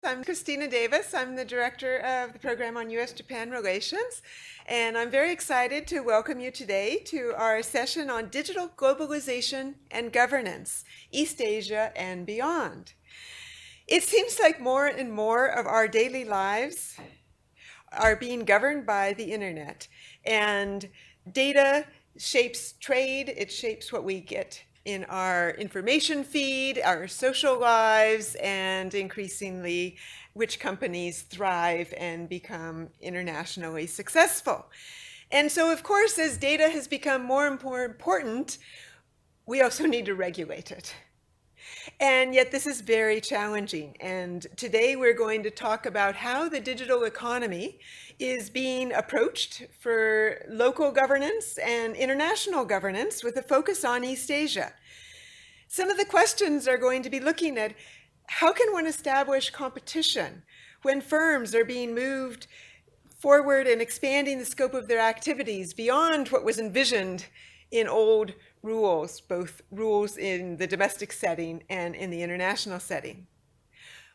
I'm Christina Davis. I'm the director of the program on U.S.-Japan relations, and I'm very excited to welcome you today to our session on digital globalization and governance, East Asia and beyond. It seems like more and more of our daily lives are being governed by the internet, and data shapes trade, it shapes what we get in our information feed, our social lives, and increasingly which companies thrive and become internationally successful. And so, of course, as data has become more and more important, we also need to regulate it. And yet this is very challenging. And today we're going to talk about how the digital economy is being approached for local governance and international governance with a focus on East Asia. Some of the questions are going to be looking at how can one establish competition when firms are being moved forward and expanding the scope of their activities beyond what was envisioned in old rules, both rules in the domestic setting and in the international setting.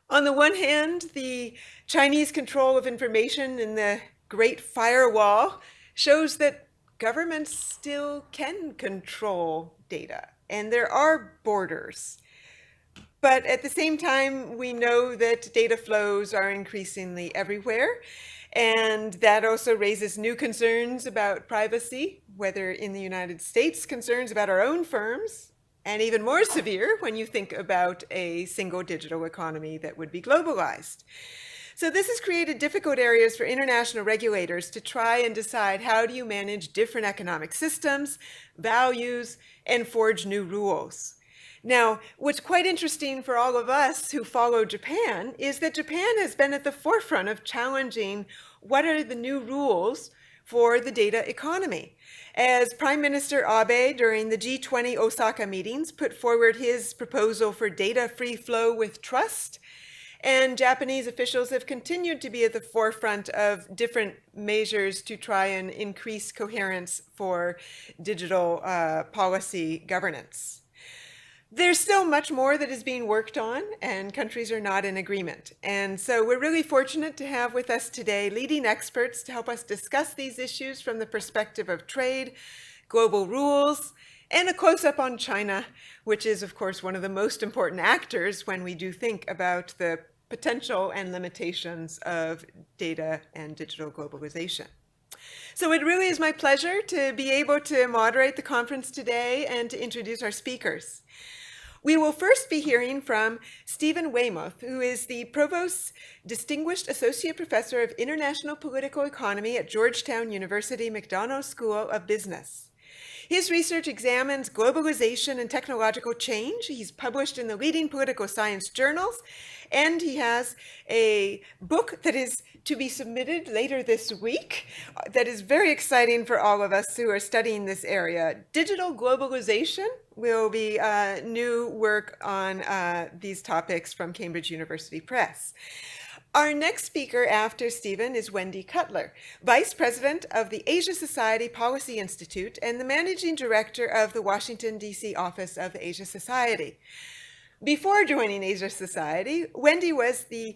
On the one hand, the Chinese control of information in the Great Firewall shows that governments still can control data, and there are borders. But at the same time, we know that data flows are increasingly everywhere, and that also raises new concerns about privacy, whether in the United States, concerns about our own firms, and even more severe when you think about a single digital economy that would be globalized. So this has created difficult areas for international regulators to try and decide how do you manage different economic systems, values, and forge new rules. Now, what's quite interesting for all of us who follow Japan is that Japan has been at the forefront of challenging what are the new rules for the data economy. As Prime Minister Abe during the G20 Osaka meetings put forward his proposal for data free flow with trust, and Japanese officials have continued to be at the forefront of different measures to try and increase coherence for digital policy governance. There's still much more that is being worked on, and countries are not in agreement. And so we're really fortunate to have with us today leading experts to help us discuss these issues from the perspective of trade, global rules, and a close-up on China, which is, of course, one of the most important actors when we do think about the potential and limitations of data and digital globalization. So it really is my pleasure to be able to moderate the conference today and to introduce our speakers. We will first be hearing from Stephen Weymouth, who is the Provost's Distinguished Associate Professor of International Political Economy at Georgetown University McDonough School of Business. His research examines globalization and technological change. He's published in the leading political science journals, and he has a book that is to be submitted later this week that is very exciting for all of us who are studying this area. Digital Globalization will be new work on these topics from Cambridge University Press. Our next speaker after Stephen is Wendy Cutler, Vice President of the Asia Society Policy Institute and the Managing Director of the Washington, D.C. office of the Asia Society. Before joining Asia Society, Wendy was the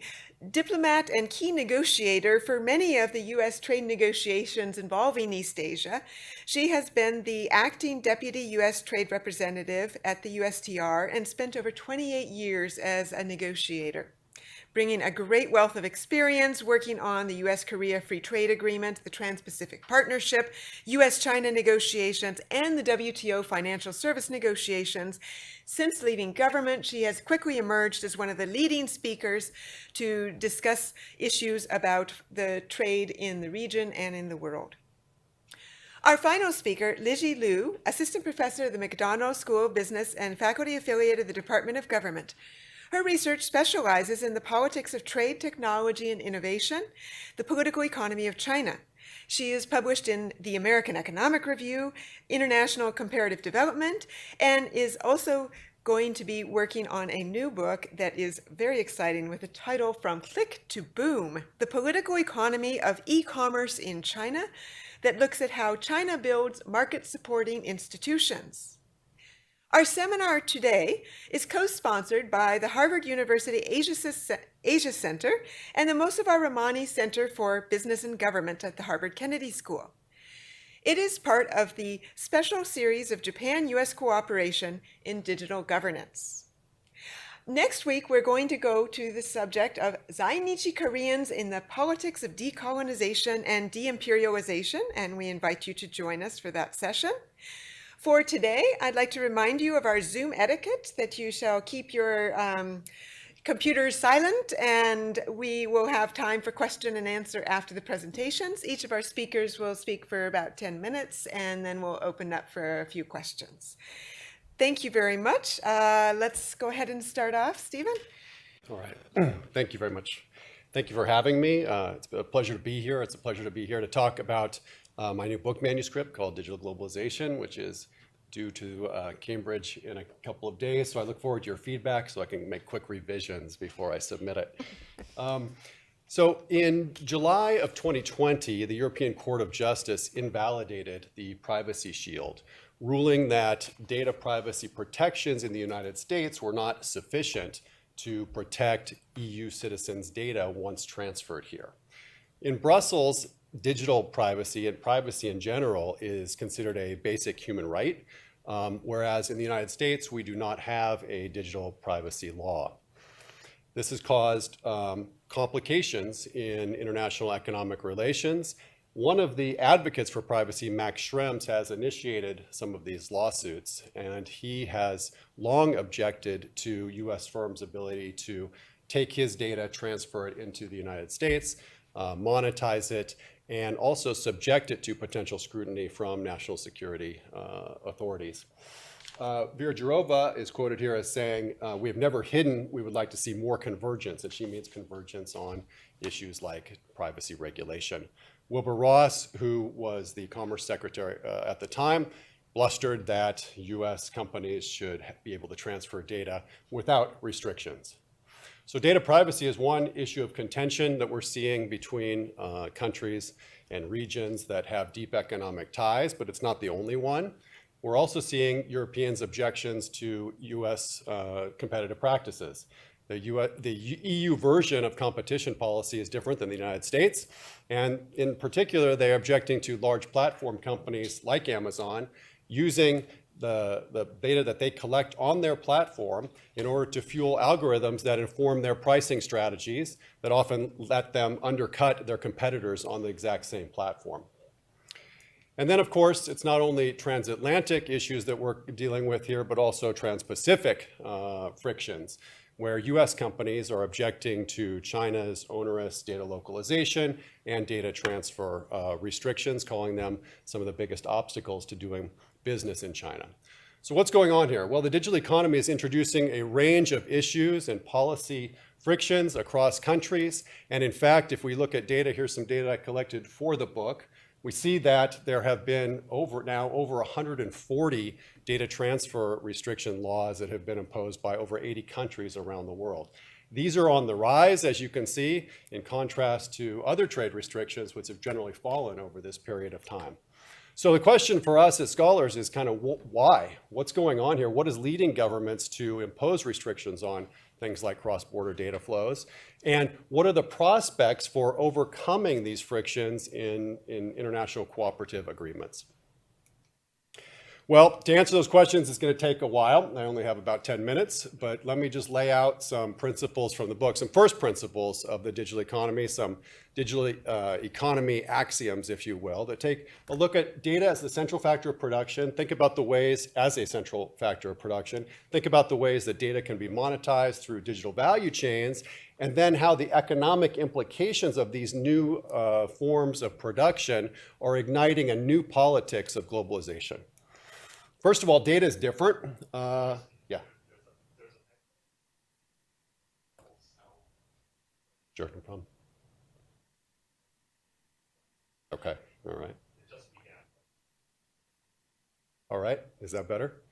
diplomat and key negotiator for many of the U.S. trade negotiations involving East Asia. She has been the acting deputy U.S. trade representative at the USTR and spent over 28 years as a negotiator, bringing a great wealth of experience working on the U.S.-Korea Free Trade Agreement, the Trans-Pacific Partnership, U.S.-China negotiations, and the WTO financial service negotiations. Since leaving government, she has quickly emerged as one of the leading speakers to discuss issues about the trade in the region and in the world. Our final speaker, Lizhi Liu, Assistant Professor of the McDonough School of Business and faculty affiliate of the Department of Government. Her research specializes in the politics of trade, technology, and innovation, the political economy of China. She is published in the American Economic Review, International Comparative Development, and is also going to be working on a new book that is very exciting with the title From Click to Boom, The Political Economy of E-Commerce in China, that looks at how China builds market-supporting institutions. Our seminar today is co-sponsored by the Harvard University Asia Center and the Mossavar Rahmani Center for Business and Government at the Harvard Kennedy School. It is part of the special series of Japan-US cooperation in digital governance. Next week, we're going to go to the subject of Zainichi Koreans in the politics of decolonization and de-imperialization, and we invite you to join us for that session. For today, I'd like to remind you of our Zoom etiquette, that you shall keep your computers silent, and we will have time for question and answer after the presentations. Each of our speakers will speak for about 10 minutes, and then we'll open up for a few questions. Thank you very much. Let's go ahead and start off. Stephen? All right. Thank you very much. Thank you for having me. It's a pleasure to be here. It's a pleasure to be here to talk about my new book manuscript called Digital Globalization, which is due to Cambridge in a couple of days. So I look forward to your feedback so I can make quick revisions before I submit it. So in July of 2020, the European Court of Justice invalidated the Privacy Shield, ruling that data privacy protections in the United States were not sufficient to protect EU citizens' data once transferred here. In Brussels, digital privacy and privacy in general is considered a basic human right, whereas in the United States, we do not have a digital privacy law. This has caused complications in international economic relations. One of the advocates for privacy, Max Schrems, has initiated some of these lawsuits, and he has long objected to US firms' ability to take his data, transfer it into the United States, monetize it, and also subject it to potential scrutiny from national security authorities. Vera Jourova is quoted here as saying, "We have never hidden, we would like to see more convergence," and she means convergence on issues like privacy regulation. Wilbur Ross, who was the Commerce Secretary at the time, blustered that US companies should be able to transfer data without restrictions. So data privacy is one issue of contention that we're seeing between countries and regions that have deep economic ties, but it's not the only one. We're also seeing Europeans' objections to US competitive practices. The EU version of competition policy is different than the United States. And in particular, they're objecting to large platform companies like Amazon using the data that they collect on their platform in order to fuel algorithms that inform their pricing strategies that often let them undercut their competitors on the exact same platform. And then, of course, it's not only transatlantic issues that we're dealing with here, but also trans-Pacific frictions, where US companies are objecting to China's onerous data localization and data transfer restrictions, calling them some of the biggest obstacles to doing business in China. So what's going on here? Well, the digital economy is introducing a range of issues and policy frictions across countries. And in fact, if we look at data, here's some data I collected for the book. We see that there have been over 140 data transfer restriction laws that have been imposed by over 80 countries around the world. These are on the rise, as you can see, in contrast to other trade restrictions, which have generally fallen over this period of time. So the question for us as scholars is kind of why? What's going on here? What is leading governments to impose restrictions on things like cross-border data flows? And what are the prospects for overcoming these frictions in international cooperative agreements? Well, to answer those questions, it's going to take a while. I only have about 10 minutes, but let me just lay out some principles from the book, some first principles of the digital economy, some digital economy axioms, if you will, that take a look at data as the central factor of production. Think about the ways as a central factor of production. Think about the ways that data can be monetized through digital value chains, and then how the economic implications of these new forms of production are igniting a new politics of globalization. First of all, data is different. Yeah. Sure, no problem. Okay, all right. All right, is that better?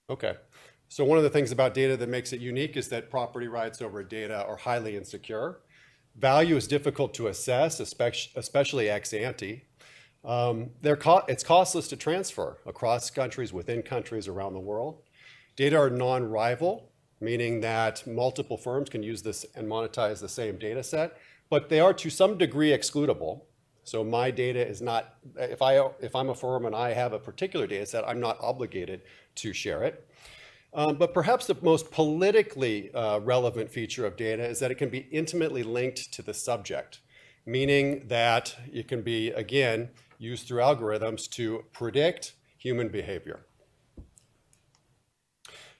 Okay. So one of the things about data that makes it unique is that property rights over data are highly insecure. Value is difficult to assess, especially ex ante. It's costless to transfer across countries, within countries, around the world. Data are non-rival, meaning that multiple firms can use this and monetize the same data set, but they are to some degree excludable. So my data is not, if I'm a firm and I have a particular data set, I'm not obligated to share it. But perhaps the most politically relevant feature of data is that it can be intimately linked to the subject, meaning that it can be, again, used through algorithms to predict human behavior.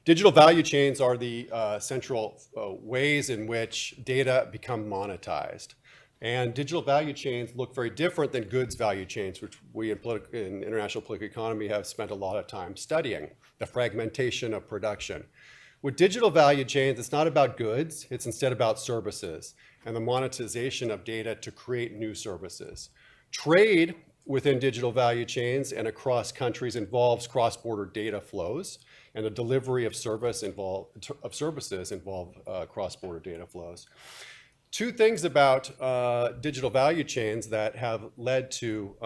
Digital value chains are the central ways in which data become monetized. And digital value chains look very different than goods value chains, which we in international political economy have spent a lot of time studying, the fragmentation of production. With digital value chains, it's not about goods, it's instead about services and the monetization of data to create new services. Trade within digital value chains and across countries involves cross-border data flows, and the delivery of services involve cross-border data flows. Two things about digital value chains that have led to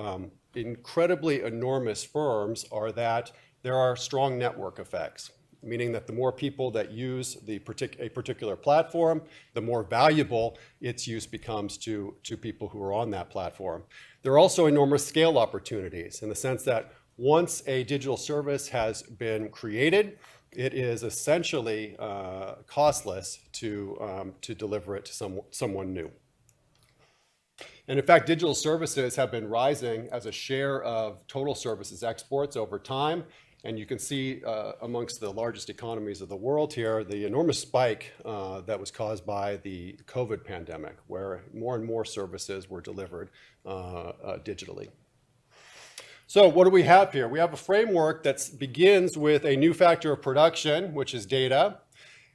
incredibly enormous firms are that there are strong network effects, meaning that the more people that use a particular platform, the more valuable its use becomes to people who are on that platform. There are also enormous scale opportunities in the sense that once a digital service has been created, it is essentially costless to deliver it to someone new. And in fact, digital services have been rising as a share of total services exports over time. And you can see amongst the largest economies of the world here, the enormous spike that was caused by the COVID pandemic, where more and more services were delivered digitally. So what do we have here? We have a framework that begins with a new factor of production, which is data,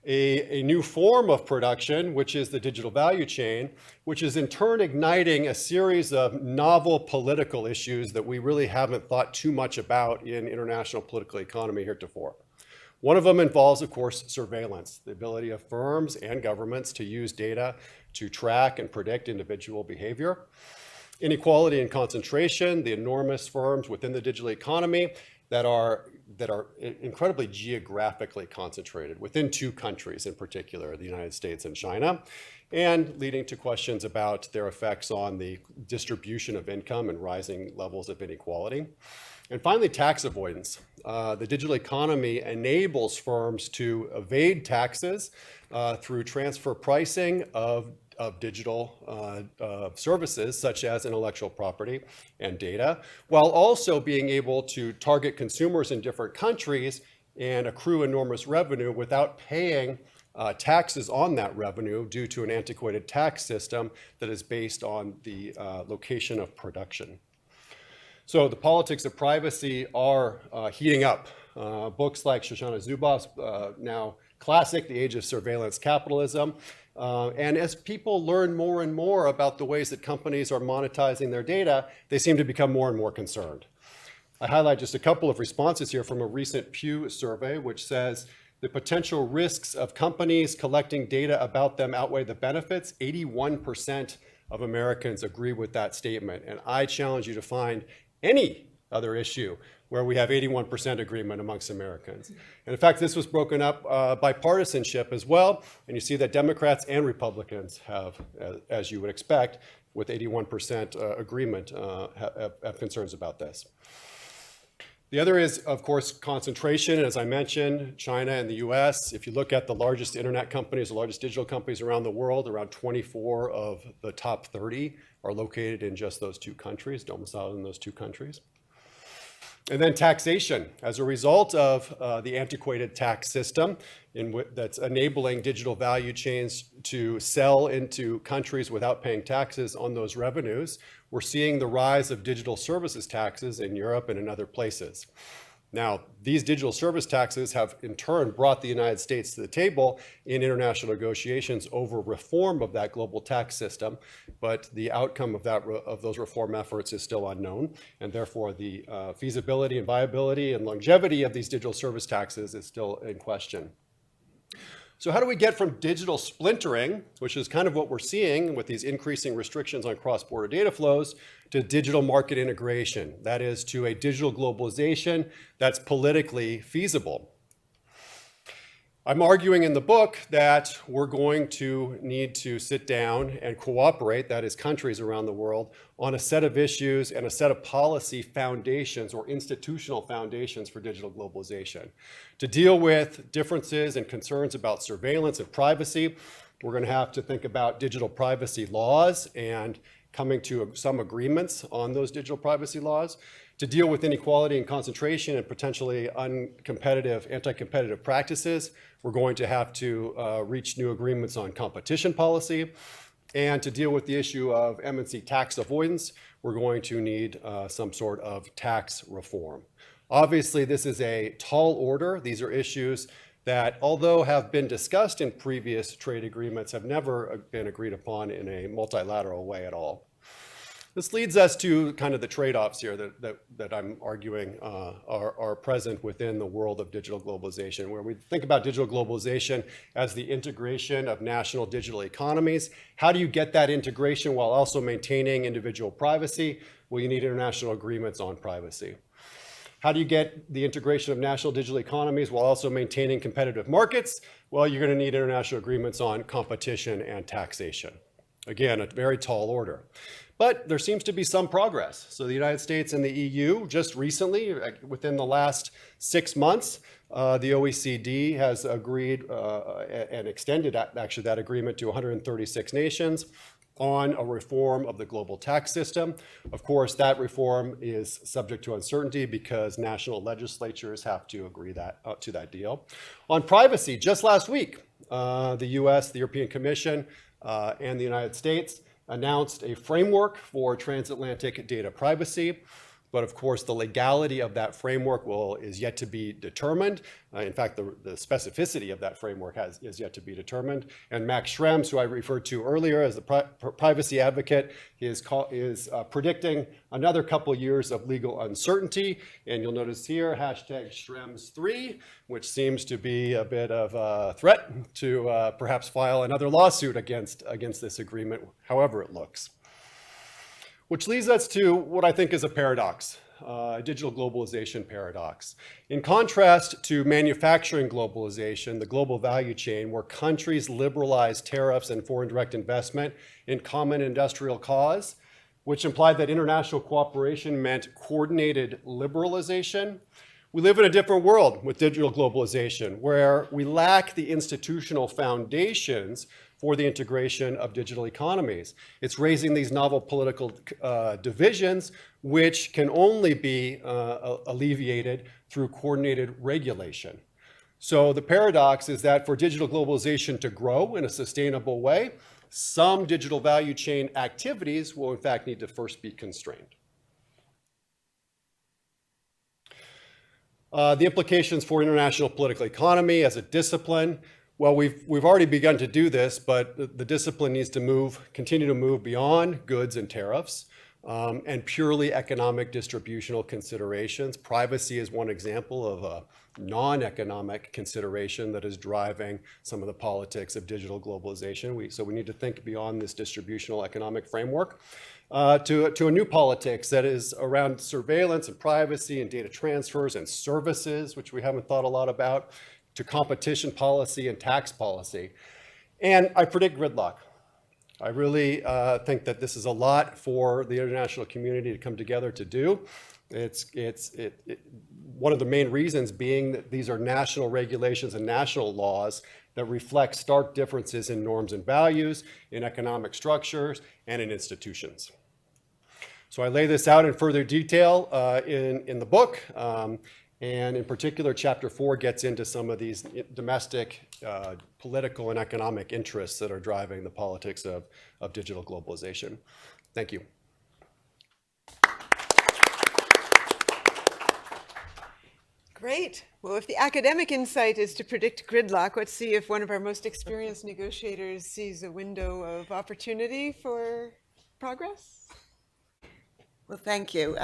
a new form of production, which is the digital value chain, which is in turn igniting a series of novel political issues that we really haven't thought too much about in international political economy heretofore. One of them involves, of course, surveillance, the ability of firms and governments to use data to track and predict individual behavior. Inequality and concentration, the enormous firms within the digital economy that are incredibly geographically concentrated within two countries in particular, the United States and China, and leading to questions about their effects on the distribution of income and rising levels of inequality. And finally, tax avoidance. The digital economy enables firms to evade taxes through transfer pricing of digital services such as intellectual property and data, while also being able to target consumers in different countries and accrue enormous revenue without paying taxes on that revenue due to an antiquated tax system that is based on the location of production. So the politics of privacy are heating up. Books like Shoshana Zuboff's now classic, The Age of Surveillance Capitalism. And as people learn more and more about the ways that companies are monetizing their data, they seem to become more and more concerned. I highlight just a couple of responses here from a recent Pew survey, which says the potential risks of companies collecting data about them outweigh the benefits. 81% of Americans agree with that statement. And I challenge you to find any other issue where we have 81% agreement amongst Americans. And in fact, this was broken up by partisanship as well. And you see that Democrats and Republicans have, as you would expect, with 81% agreement, have concerns about this. The other is, of course, concentration. As I mentioned, China and the US. If you look at the largest internet companies, the largest digital companies around the world, around 24 of the top 30 are located in just those two countries, domiciled in those two countries. And then taxation. As a result of the antiquated tax system that's enabling digital value chains to sell into countries without paying taxes on those revenues, we're seeing the rise of digital services taxes in Europe and in other places. Now, these digital service taxes have in turn brought the United States to the table in international negotiations over reform of that global tax system, but the outcome of those reform efforts is still unknown, and therefore the feasibility and viability and longevity of these digital service taxes is still in question. So how do we get from digital splintering, which is kind of what we're seeing with these increasing restrictions on cross-border data flows, to digital market integration? That is, to a digital globalization that's politically feasible. I'm arguing in the book that we're going to need to sit down and cooperate, that is countries around the world, on a set of issues and a set of policy foundations or institutional foundations for digital globalization. To deal with differences and concerns about surveillance and privacy, we're going to have to think about digital privacy laws and coming to some agreements on those digital privacy laws. To deal with inequality and concentration and potentially uncompetitive, anti-competitive practices, we're going to have to reach new agreements on competition policy. And to deal with the issue of MNC tax avoidance, we're going to need some sort of tax reform. Obviously, this is a tall order. These are issues that, although have been discussed in previous trade agreements, have never been agreed upon in a multilateral way at all. This leads us to kind of the trade-offs here that I'm arguing are present within the world of digital globalization, where we think about digital globalization as the integration of national digital economies. How do you get that integration while also maintaining individual privacy? Well, you need international agreements on privacy. How do you get the integration of national digital economies while also maintaining competitive markets? Well, you're going to need international agreements on competition and taxation. Again, a very tall order. But there seems to be some progress. So the United States and the EU just recently, within the last 6 months, the OECD has agreed and extended actually that agreement to 136 nations on a reform of the global tax system. Of course, that reform is subject to uncertainty because national legislatures have to agree to that deal. On privacy, just last week, the US, the European Commission, and the United States announced a framework for transatlantic data privacy. But of course, the legality of that framework is yet to be determined. In fact, the specificity of that framework is yet to be determined. And Max Schrems, who I referred to earlier as the privacy advocate, is predicting another couple years of legal uncertainty. And you'll notice here, #Schrems3, which seems to be a bit of a threat to perhaps file another lawsuit against this agreement, however it looks. Which leads us to what I think is a paradox, a digital globalization paradox. In contrast to manufacturing globalization, the global value chain, where countries liberalize tariffs and foreign direct investment in common industrial cause, which implied that international cooperation meant coordinated liberalization, we live in a different world with digital globalization, where we lack the institutional foundations for the integration of digital economies. It's raising these novel political divisions, which can only be alleviated through coordinated regulation. So the paradox is that for digital globalization to grow in a sustainable way, some digital value chain activities will in fact need to first be constrained. The implications for international political economy as a discipline. Well, we've already begun to do this, but the discipline needs to continue to move beyond goods and tariffs and purely economic distributional considerations. Privacy is one example of a non-economic consideration that is driving some of the politics of digital globalization. So we need to think beyond this distributional economic framework to a new politics that is around surveillance and privacy and data transfers and services, which we haven't thought a lot about, to competition policy and tax policy. And I predict gridlock. I really think that this is a lot for the international community to come together to do. One of the main reasons being that these are national regulations and national laws that reflect stark differences in norms and values, in economic structures, and in institutions. So I lay this out in further detail in the book. And in particular, Chapter 4 gets into some of these domestic political and economic interests that are driving the politics of digital globalization. Thank you. Great. Well, if the academic insight is to predict gridlock, let's see if one of our most experienced negotiators sees a window of opportunity for progress. Well, thank you.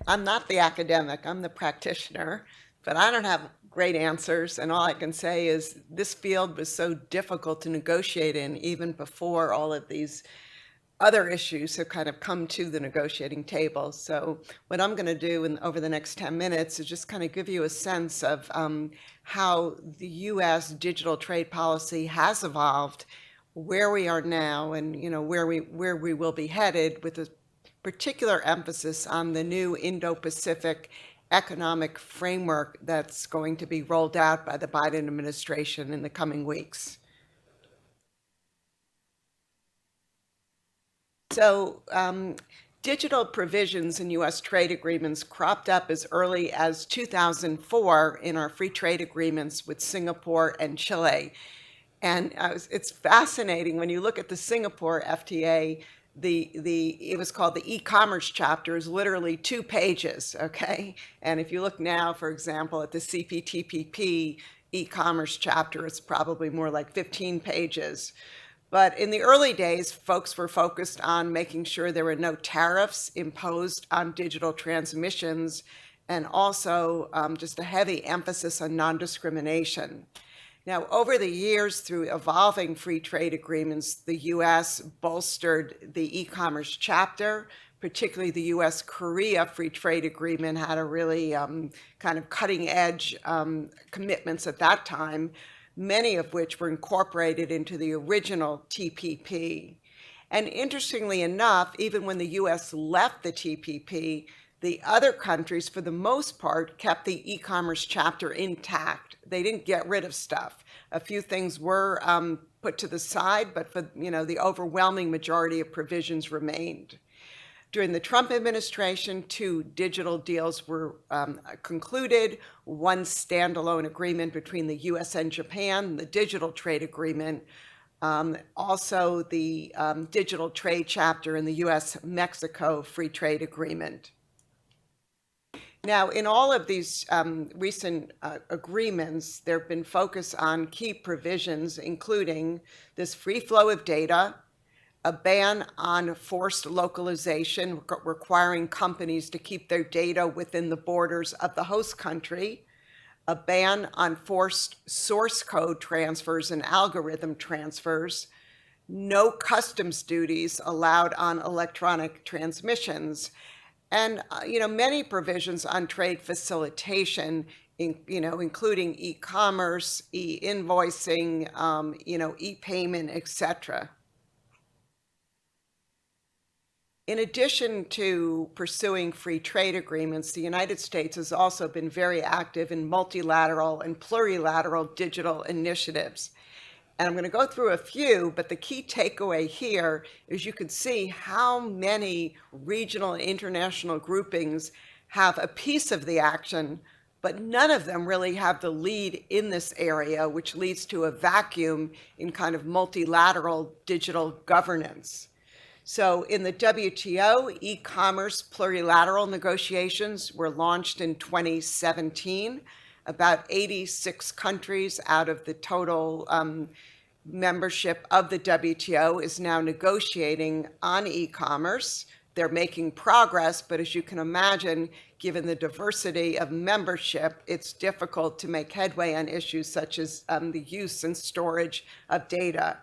I'm not the academic, I'm the practitioner, but I don't have great answers. And all I can say is this field was so difficult to negotiate in even before all of these other issues have kind of come to the negotiating table. So what I'm going to do over the next 10 minutes is just kind of give you a sense of how the U.S. digital trade policy has evolved, where we are now, and where we will be headed, with a particular emphasis on the new Indo-Pacific economic framework that's going to be rolled out by the Biden administration in the coming weeks. So, digital provisions in U.S. trade agreements cropped up as early as 2004 in our free trade agreements with Singapore and Chile. And it's fascinating when you look at the Singapore FTA. It was called the e-commerce chapter, is literally 2 pages, okay? And if you look now, for example, at the CPTPP e-commerce chapter, it's probably more like 15 pages. But in the early days, folks were focused on making sure there were no tariffs imposed on digital transmissions, and also just a heavy emphasis on non-discrimination. Now, over the years, through evolving free trade agreements, the U.S. bolstered the e-commerce chapter, particularly the U.S.-Korea free trade agreement had a really kind of cutting-edge commitments at that time, many of which were incorporated into the original TPP. And interestingly enough, even when the U.S. left the TPP, the other countries, for the most part, kept the e-commerce chapter intact. They didn't get rid of stuff. A few things were put to the side, but for the overwhelming majority of provisions remained. During the Trump administration, 2 digital deals were concluded, one standalone agreement between the U.S. and Japan, the digital trade agreement, also the digital trade chapter in the U.S.-Mexico free trade agreement. Now, in all of these recent agreements, there have been focus on key provisions, including this free flow of data, a ban on forced localization, requiring companies to keep their data within the borders of the host country, a ban on forced source code transfers and algorithm transfers, no customs duties allowed on electronic transmissions, and many provisions on trade facilitation, including e-commerce, e-invoicing, e-payment, etc. In addition to pursuing free trade agreements, the United States has also been very active in multilateral and plurilateral digital initiatives. And I'm going to go through a few, but the key takeaway here is you can see how many regional and international groupings have a piece of the action, but none of them really have the lead in this area, which leads to a vacuum in kind of multilateral digital governance. So in the WTO, e-commerce plurilateral negotiations were launched in 2017. About 86 countries out of the total membership of the WTO is now negotiating on e-commerce. They're making progress, but as you can imagine, given the diversity of membership, it's difficult to make headway on issues such as the use and storage of data.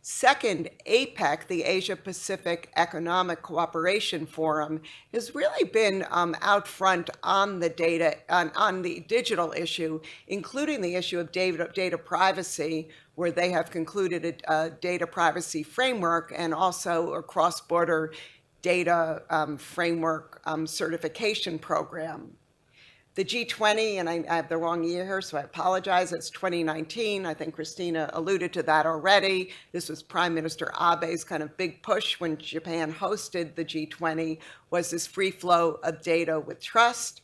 Second, APEC, the Asia Pacific Economic Cooperation Forum, has really been out front on the data, on the digital issue, including the issue of data privacy, where they have concluded a data privacy framework and also a cross-border data framework certification program. The G20, and I have the wrong year here, so I apologize, it's 2019. I think Christina alluded to that already. This was Prime Minister Abe's kind of big push when Japan hosted the G20, was this free flow of data with trust.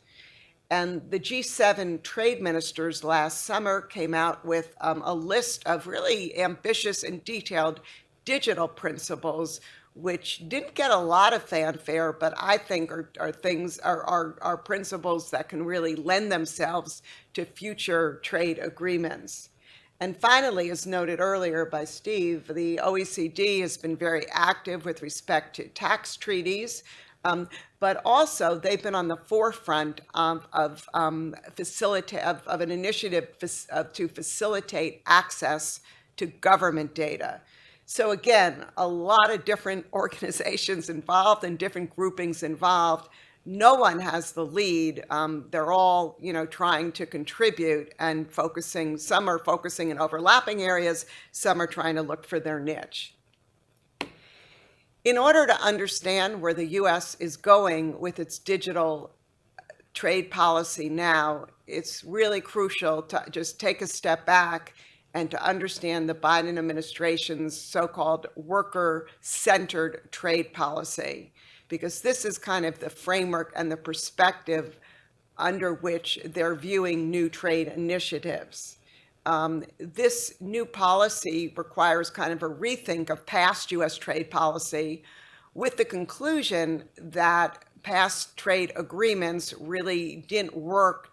And the G7 trade ministers last summer came out with a list of really ambitious and detailed digital principles, which didn't get a lot of fanfare, but I think are principles that can really lend themselves to future trade agreements. And finally, as noted earlier by Steve, the OECD has been very active with respect to tax treaties, But also they've been on the forefront of an initiative to facilitate access to government data. So again, a lot of different organizations involved and different groupings involved. No one has the lead. They're all, trying to contribute and focusing. Some are focusing in overlapping areas. Some are trying to look for their niche. In order to understand where the U.S. is going with its digital trade policy now, it's really crucial to just take a step back and to understand the Biden administration's so-called worker-centered trade policy, because this is kind of the framework and the perspective under which they're viewing new trade initiatives. This new policy requires kind of a rethink of past U.S. trade policy, with the conclusion that past trade agreements really didn't work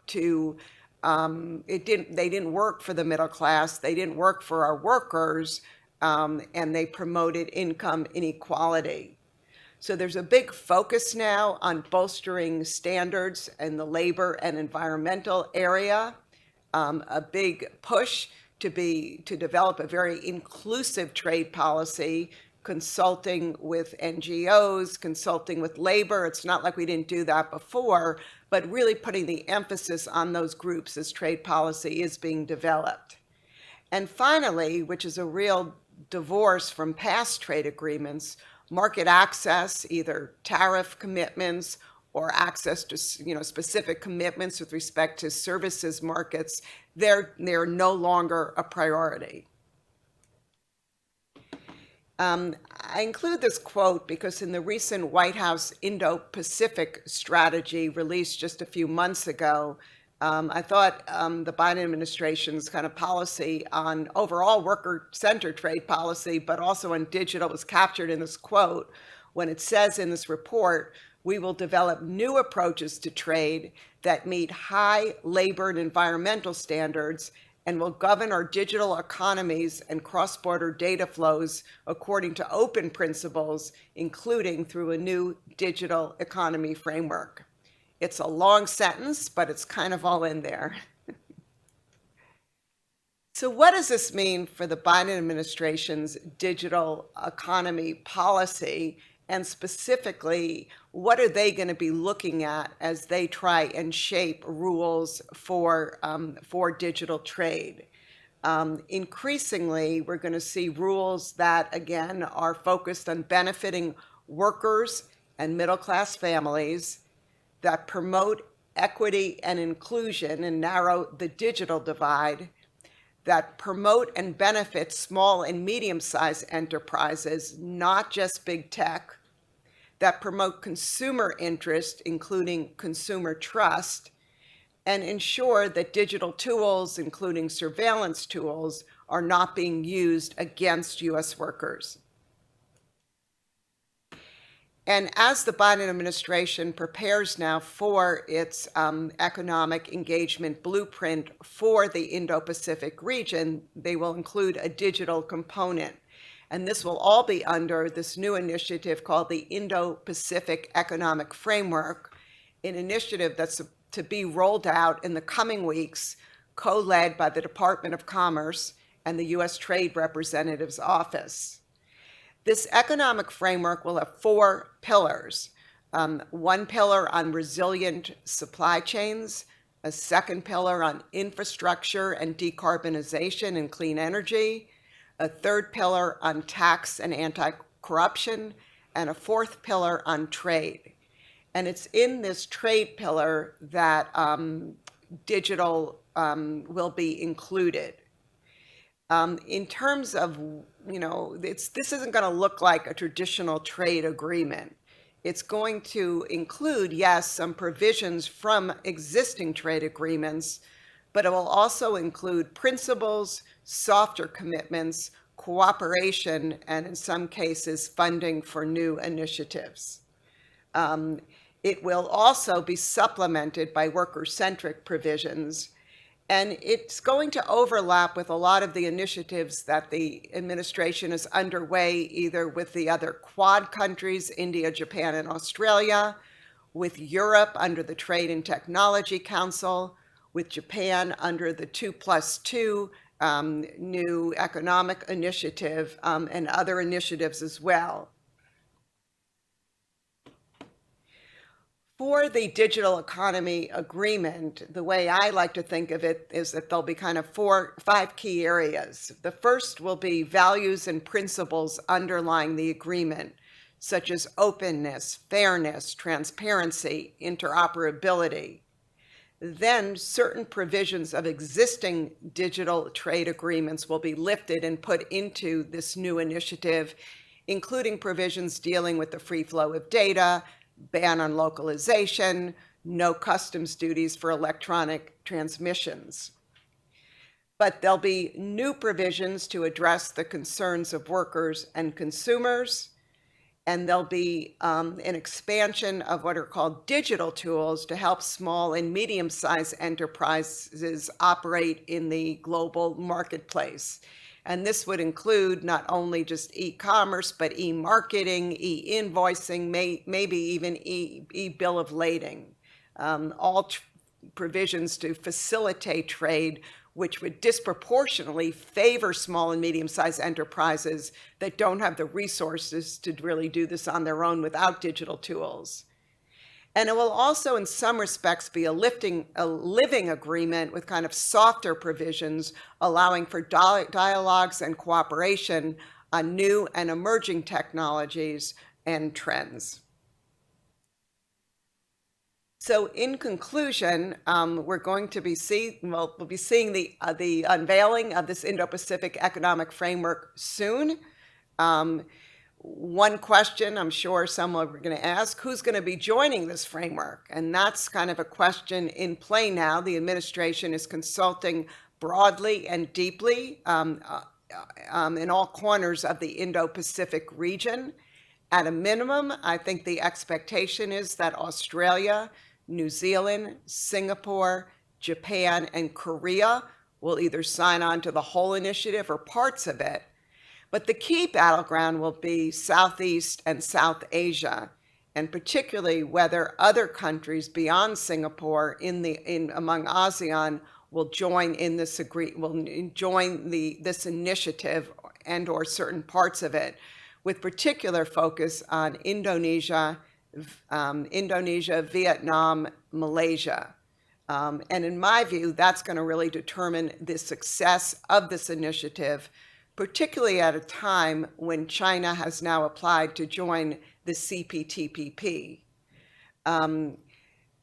they didn't work for the middle class, they didn't work for our workers, and they promoted income inequality. So there's a big focus now on bolstering standards in the labor and environmental area, a big push to develop a very inclusive trade policy, consulting with NGOs, consulting with labor. It's not like we didn't do that before, but really putting the emphasis on those groups as trade policy is being developed. And finally, which is a real divorce from past trade agreements, market access, either tariff commitments or access to specific commitments with respect to services markets, they're no longer a priority. I include this quote because in the recent White House Indo-Pacific strategy released just a few months ago, I thought the Biden administration's kind of policy on overall worker-centered trade policy, but also on digital, was captured in this quote when it says in this report, "We will develop new approaches to trade that meet high labor and environmental standards and will govern our digital economies and cross-border data flows according to open principles, including through a new digital economy framework." It's a long sentence, but it's kind of all in there. So what does this mean for the Biden administration's digital economy policy? And specifically, what are they going to be looking at as they try and shape rules for digital trade? Increasingly, we're going to see rules that, again, are focused on benefiting workers and middle-class families, that promote equity and inclusion and narrow the digital divide, that promote and benefit small and medium-sized enterprises, not just big tech, that promote consumer interest, including consumer trust, and ensure that digital tools, including surveillance tools, are not being used against U.S. workers. And as the Biden administration prepares now for its economic engagement blueprint for the Indo-Pacific region, they will include a digital component. And this will all be under this new initiative called the Indo-Pacific Economic Framework, an initiative that's to be rolled out in the coming weeks, co-led by the Department of Commerce and the U.S. Trade Representative's Office. This economic framework will have 4 pillars. One pillar on resilient supply chains, a second pillar on infrastructure and decarbonization and clean energy, a third pillar on tax and anti-corruption, and a fourth pillar on trade. And it's in this trade pillar that digital will be included. In terms of, this isn't going to look like a traditional trade agreement. It's going to include, yes, some provisions from existing trade agreements, but it will also include principles, softer commitments, cooperation, and in some cases, funding for new initiatives. It will also be supplemented by worker-centric provisions. And it's going to overlap with a lot of the initiatives that the administration is underway, either with the other Quad countries, India, Japan, and Australia, with Europe under the Trade and Technology Council, with Japan under the 2+2 new economic initiative, and other initiatives as well. For the digital economy agreement, the way I like to think of it is that there'll be kind of five key areas. The first will be values and principles underlying the agreement, such as openness, fairness, transparency, interoperability. Then certain provisions of existing digital trade agreements will be lifted and put into this new initiative, including provisions dealing with the free flow of data, ban on localization, no customs duties for electronic transmissions. But there'll be new provisions to address the concerns of workers and consumers, and there'll be an expansion of what are called digital tools to help small and medium-sized enterprises operate in the global marketplace. And this would include not only just e-commerce, but e-marketing, e-invoicing, maybe even e-bill of lading, all provisions to facilitate trade, which would disproportionately favor small and medium-sized enterprises that don't have the resources to really do this on their own without digital tools. And it will also, in some respects, be a living agreement with kind of softer provisions, allowing for dialogues and cooperation on new and emerging technologies and trends. So in conclusion, we're going to be we'll be seeing the unveiling of this Indo-Pacific Economic Framework soon. One question I'm sure some are going to ask, who's going to be joining this framework? And that's kind of a question in play now. The administration is consulting broadly and deeply in all corners of the Indo-Pacific region. At a minimum, I think the expectation is that Australia, New Zealand, Singapore, Japan, and Korea will either sign on to the whole initiative or parts of it. But the key battleground will be Southeast and South Asia, and particularly whether other countries beyond Singapore among ASEAN will join in this this initiative and or certain parts of it, with particular focus on Indonesia, Vietnam, Malaysia. And in my view, that's going to really determine the success of this initiative, particularly at a time when China has now applied to join the CPTPP.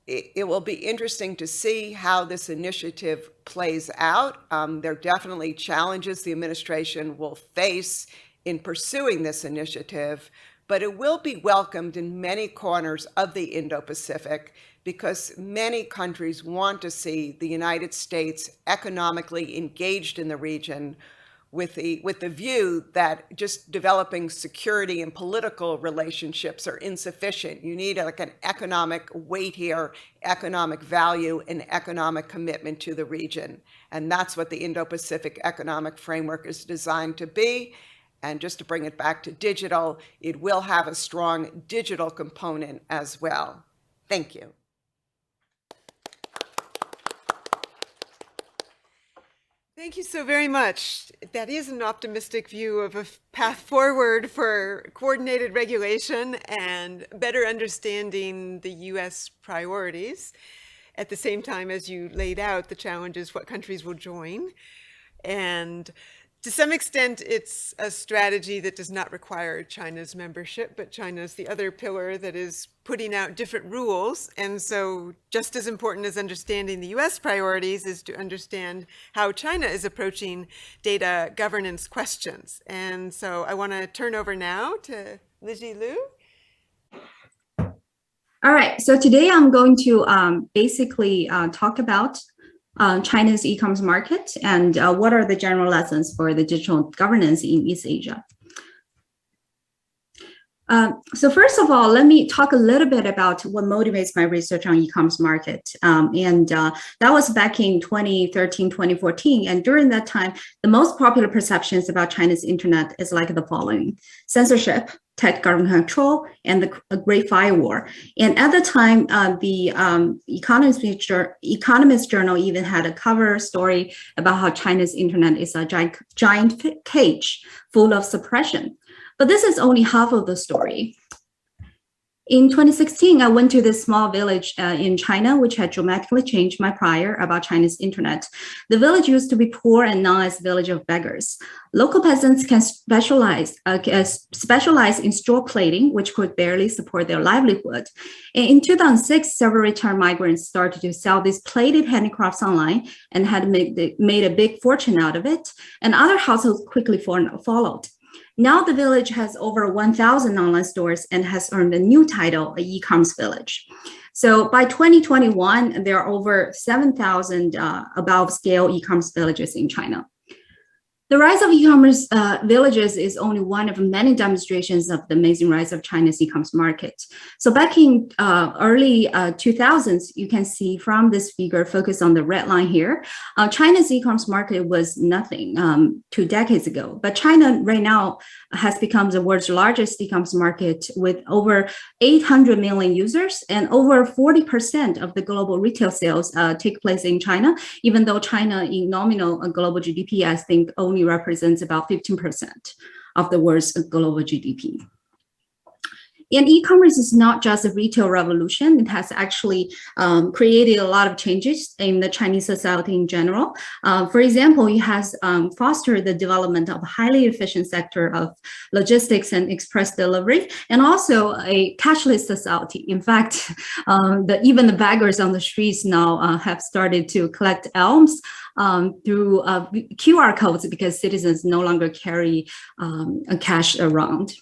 It will be interesting to see how this initiative plays out. There are definitely challenges the administration will face in pursuing this initiative, but it will be welcomed in many corners of the Indo-Pacific because many countries want to see the United States economically engaged in the region, with the view that just developing security and political relationships are insufficient. You need like an economic weight here, economic value, and economic commitment to the region. And that's what the Indo-Pacific Economic Framework is designed to be. And just to bring it back to digital, it will have a strong digital component as well. Thank you. Thank you so very much. That is an optimistic view of a path forward for coordinated regulation and better understanding the U.S. priorities, at the same time as you laid out the challenges what countries will join. And to some extent, it's a strategy that does not require China's membership, but China's the other pillar that is putting out different rules. And so just as important as understanding the US priorities is to understand how China is approaching data governance questions. And so I want to turn over now to Lizhi Liu. All right, so today I'm going to basically talk about China's e-commerce market and what are the general lessons for the digital governance in East Asia. So first of all, let me talk a little bit about what motivates my research on e-commerce market. That was back in 2013, 2014. And during that time, the most popular perceptions about China's internet is like the following: censorship, tight government control, and the Great Firewall. And at the time, the Economist Journal even had a cover story about how China's internet is a giant cage full of suppression. But this is only half of the story. In 2016, I went to this small village in China, which had dramatically changed my prior about China's internet. The village used to be poor and known as village of beggars. Local peasants can specialize in straw plaiting, which could barely support their livelihood. And in 2006, several returned migrants started to sell these plaited handicrafts online and had made a big fortune out of it. And other households quickly followed. Now the village has over 1,000 online stores and has earned a new title, an e-commerce village. So by 2021, there are over 7,000 above-scale e-commerce villages in China. The rise of e-commerce villages is only one of many demonstrations of the amazing rise of China's e-commerce market. So back in early 2000s, you can see from this figure focused on the red line here, China's e-commerce market was nothing 2 decades ago. But China right now has become the world's largest e-commerce market with over 800 million users, and over 40% of the global retail sales take place in China, even though China in nominal global GDP, I think, only represents about 15% of the world's global GDP. And e-commerce is not just a retail revolution. It has actually created a lot of changes in the Chinese society in general. For example, it has fostered the development of a highly efficient sector of logistics and express delivery, and also a cashless society. In fact, even the beggars on the streets now have started to collect alms through QR codes because citizens no longer carry cash around.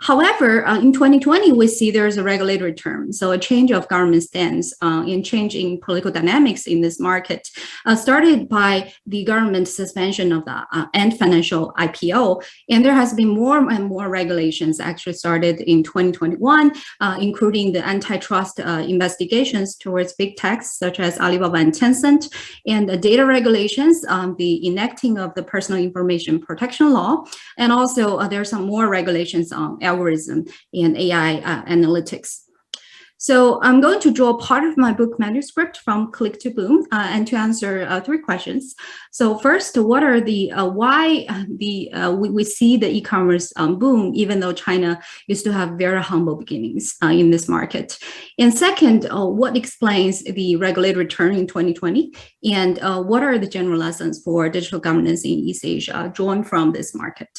However, in 2020, we see there's a regulatory term, so a change of government stance in changing political dynamics in this market, started by the government suspension of the Ant Financial IPO, and there has been more and more regulations actually started in 2021, including the antitrust investigations towards big techs such as Alibaba and Tencent, and the data regulations, the enacting of the Personal Information Protection Law, and also there are some more regulations on algorithm and AI analytics. So I'm going to draw part of my book manuscript from Click to Boom and to answer 3 questions. So first, what are the why we see the e-commerce boom, even though China used to have very humble beginnings in this market? And second, what explains the regulatory turn in 2020? And what are the general lessons for digital governance in East Asia drawn from this market?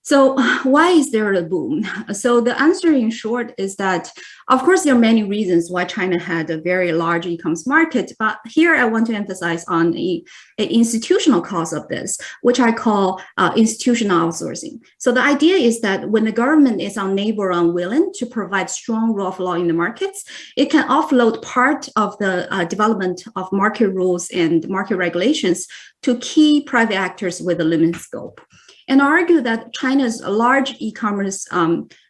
So why is there a boom? So the answer in short is that, of course, there are many reasons why China had a very large e-commerce market, but here I want to emphasize on an institutional cause of this, which I call institutional outsourcing. So the idea is that when the government is unable or unwilling to provide strong rule of law in the markets, it can offload part of the development of market rules and market regulations to key private actors with a limited scope. And argue that China's large e-commerce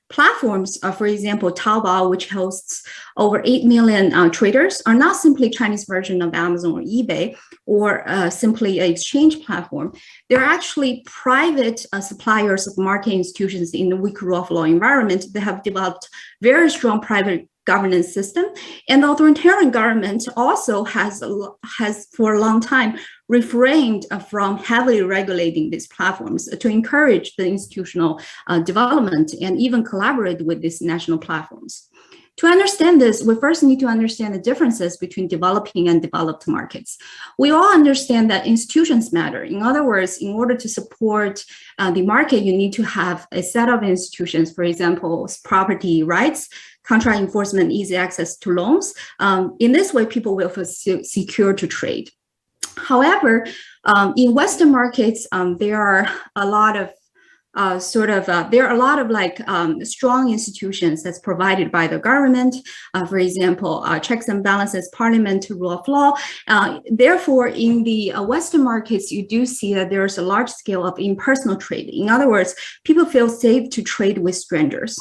platforms, for example, Taobao, which hosts over 8 million traders, are not simply Chinese version of Amazon or eBay, or simply an exchange platform. They're actually private suppliers of market institutions in the weak rule of law environment that have developed very strong private governance system. And the authoritarian government also has for a long time refrained from heavily regulating these platforms to encourage the institutional development and even collaborate with these national platforms. To understand this, we first need to understand the differences between developing and developed markets. We all understand that institutions matter. In other words, in order to support the market, you need to have a set of institutions, for example, property rights, contract enforcement, easy access to loans. In this way, people will feel secure to trade. However, in Western markets, there are a lot of there are a lot of strong institutions that's provided by the government, for example, checks and balances, parliament, rule of law. Therefore, in the Western markets, you do see that there's a large scale of impersonal trade. In other words, people feel safe to trade with strangers.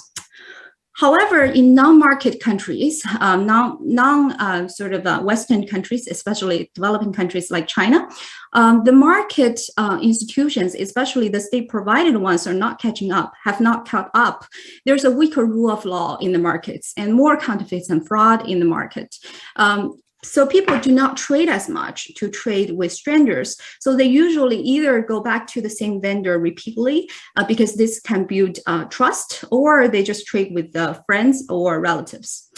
However, in non-market countries, Western countries, especially developing countries like China, the market institutions, especially the state-provided ones, are not catching up, have not caught up. There's a weaker rule of law in the markets and more counterfeits and fraud in the market. So people do not trade as much to trade with strangers. So they usually either go back to the same vendor repeatedly because this can build trust, or they just trade with friends or relatives.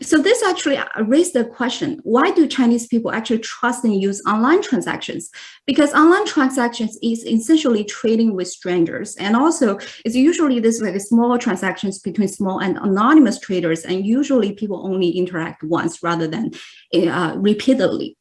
So this actually raised the question, why do Chinese people actually trust and use online transactions? Because online transactions is essentially trading with strangers. And also it's usually this small transactions between small and anonymous traders. And usually people only interact once rather than repeatedly.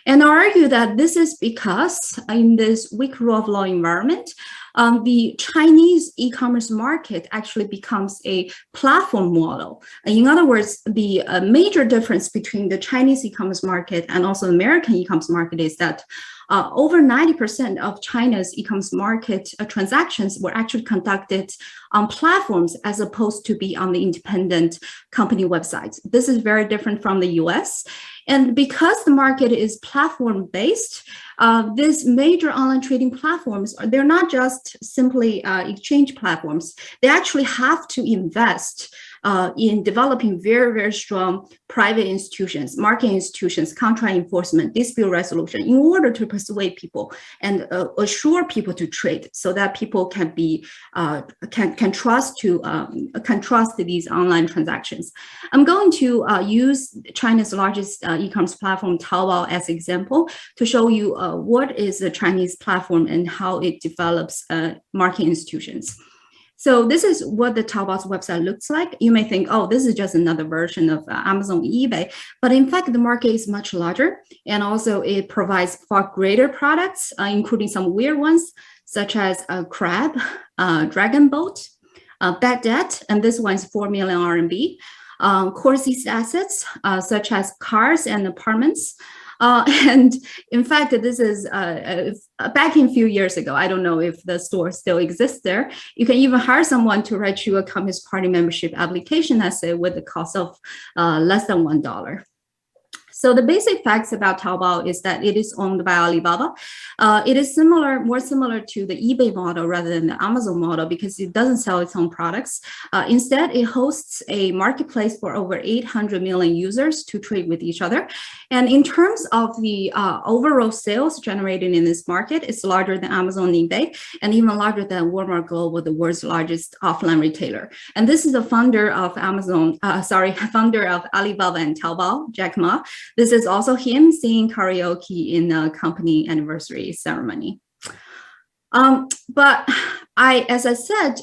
And I argue that this is because in this weak rule of law environment, the Chinese e-commerce market actually becomes a platform model. In other words, the major difference between the Chinese e-commerce market and also American e-commerce market is that over 90% of China's e-commerce market transactions were actually conducted on platforms as opposed to be on the independent company websites. This is very different from the US. And because the market is platform-based, these major online trading platforms, they're not just simply exchange platforms. They actually have to invest in developing very, very strong private institutions, market institutions, contract enforcement, dispute resolution, in order to persuade people and assure people to trade, so that people can be can trust these online transactions. I'm going to use China's largest e-commerce platform, Taobao, as an example to show you what is a Chinese platform and how it develops market institutions. So this is what the Taobao's website looks like. You may think, oh, this is just another version of Amazon, eBay. But in fact, the market is much larger. And also it provides far greater products, including some weird ones, such as a crab, dragon boat, bad debt, and this one is 4 million RMB. Core seized assets, such as cars and apartments. And in fact, this is back in a few years ago. I don't know if the store still exists there. You can even hire someone to write you a Communist Party membership application essay with the cost of less than $1. So the basic facts about Taobao is that it is owned by Alibaba. It is more similar to the eBay model rather than the Amazon model because it doesn't sell its own products. Instead, it hosts a marketplace for over 800 million users to trade with each other. And in terms of the overall sales generated in this market, it's larger than Amazon and eBay, and even larger than Walmart Global, the world's largest offline retailer. And this is the founder of founder of Alibaba and Taobao, Jack Ma. This is also him singing karaoke in a company anniversary ceremony. But as I said,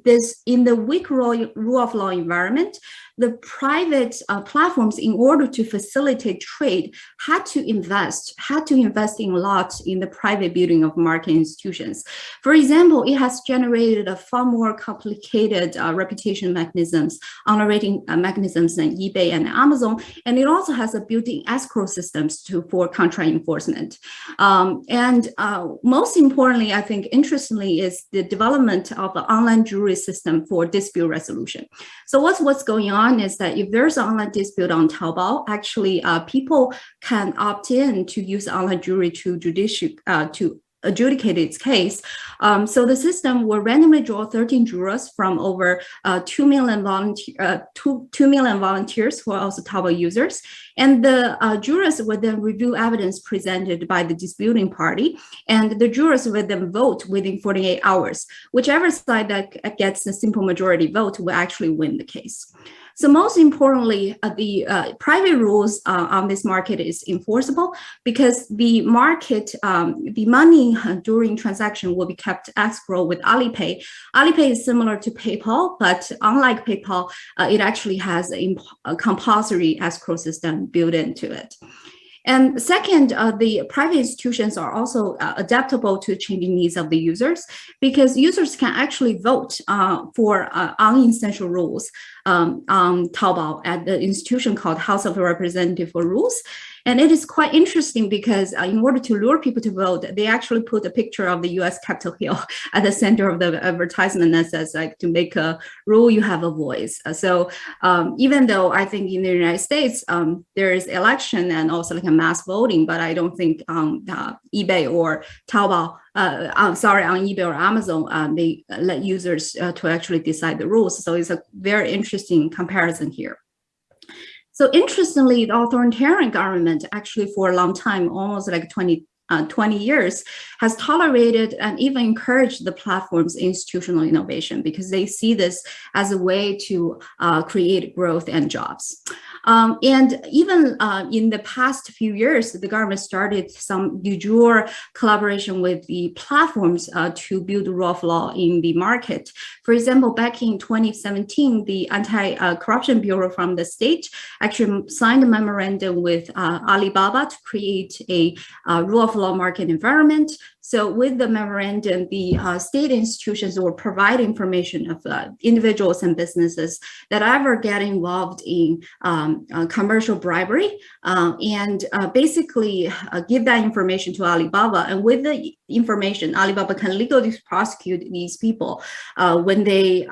this in the weak rule of law environment, the private platforms, in order to facilitate trade, had to invest in a lot in the private building of market institutions. For example, it has generated a far more complicated reputation mechanisms, honor rating mechanisms than eBay and Amazon, and it also has a built-in escrow systems for contract enforcement. And most importantly, I think interestingly, is the development of the online jury system for dispute resolution. So what's going on is that if there's an online dispute on Taobao, actually people can opt in to use online jury to adjudicate its case. So the system will randomly draw 13 jurors from over 2 million volunteers who are also Taobao users. And the jurors will then review evidence presented by the disputing party. And the jurors will then vote within 48 hours. Whichever side that gets a simple majority vote will actually win the case. So most importantly, the private rules on this market is enforceable because the market, the money during transaction will be kept escrow with Alipay. Alipay is similar to PayPal, but unlike PayPal, it actually has a compulsory escrow system built into it. And second, the private institutions are also adaptable to changing needs of the users, because users can actually vote for unessential rules on Taobao at the institution called House of Representatives for Rules. And it is quite interesting because in order to lure people to vote, they actually put a picture of the US Capitol Hill at the center of the advertisement that says, like, to make a rule, you have a voice. So even though I think in the United States, there is election and also like a mass voting, but I don't think eBay or Taobao, on eBay or Amazon, they let users to actually decide the rules. So it's a very interesting comparison here. So interestingly, the authoritarian government actually for a long time, almost like 20 years, has tolerated and even encouraged the platform's institutional innovation, because they see this as a way to create growth and jobs. And even in the past few years, the government started some de jure collaboration with the platforms to build the rule of law in the market. For example, back in 2017, the Anti-Corruption Bureau from the state actually signed a memorandum with Alibaba to create a rule of law market environment. So with the memorandum, the state institutions will provide information of individuals and businesses that ever get involved in commercial bribery, and basically give that information to Alibaba. And with the information, Alibaba can legally prosecute these people when they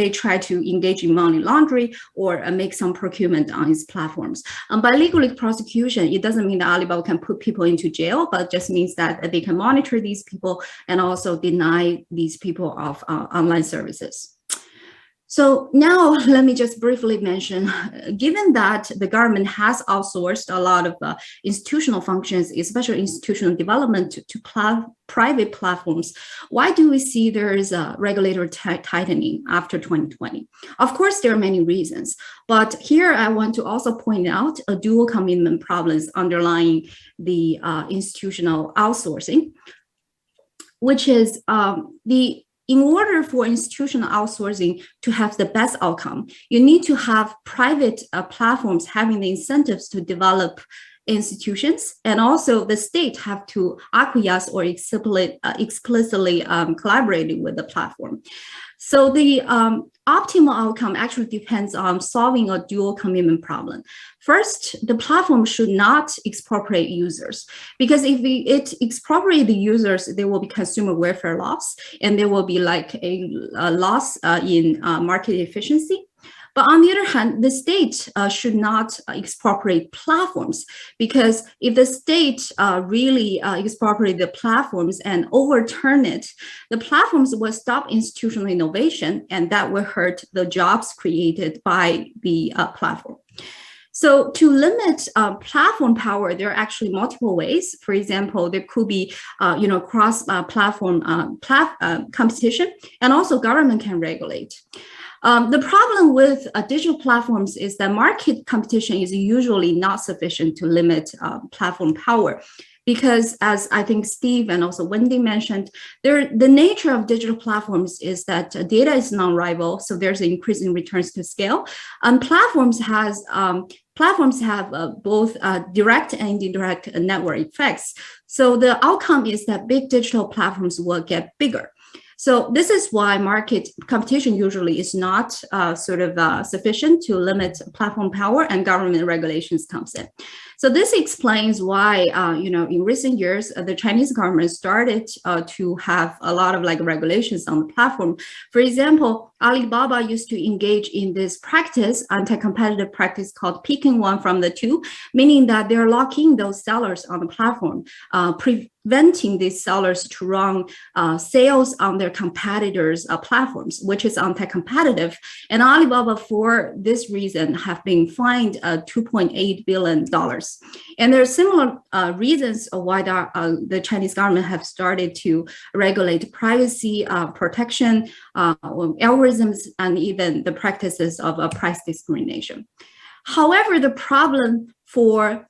try to engage in money laundering or make some procurement on its platforms. By legal prosecution, it doesn't mean that Alibaba can put people into jail, but just means that they can monitor these people and also deny these people of online services. So now let me just briefly mention, given that the government has outsourced a lot of institutional functions, especially institutional development to private platforms, why do we see there is a regulatory tightening after 2020? Of course, there are many reasons, but here I want to also point out a dual commitment problems underlying the institutional outsourcing, which is in order for institutional outsourcing to have the best outcome, you need to have private platforms having the incentives to develop institutions, and also the state have to acquiesce or explicitly collaborating with the platform. So the optimal outcome actually depends on solving a dual commitment problem. First, the platform should not expropriate users, because if it expropriate the users, there will be consumer welfare loss, and there will be like a loss in market efficiency. But on the other hand, the state should not expropriate platforms, because if the state really expropriate the platforms and overturn it, the platforms will stop institutional innovation, and that will hurt the jobs created by the platform. So to limit platform power, there are actually multiple ways. For example, there could be, cross-platform competition, and also government can regulate. The problem with digital platforms is that market competition is usually not sufficient to limit platform power, because as I think Steve and also Wendy mentioned, the nature of digital platforms is that data is non-rival, so there's an increasing returns to scale. And platforms have both direct and indirect network effects. So the outcome is that big digital platforms will get bigger. So this is why market competition usually is not sufficient to limit platform power, and government regulations comes in. So this explains why, in recent years, the Chinese government started to have a lot of regulations on the platform. For example, Alibaba used to engage in this practice, anti-competitive practice called picking one from the two, meaning that they're locking those sellers on the platform, preventing these sellers to run sales on their competitors' platforms, which is anti-competitive. And Alibaba, for this reason, have been fined $2.8 billion. And there are similar reasons why the Chinese government have started to regulate privacy protection, algorithms, and even the practices of price discrimination. However, the problem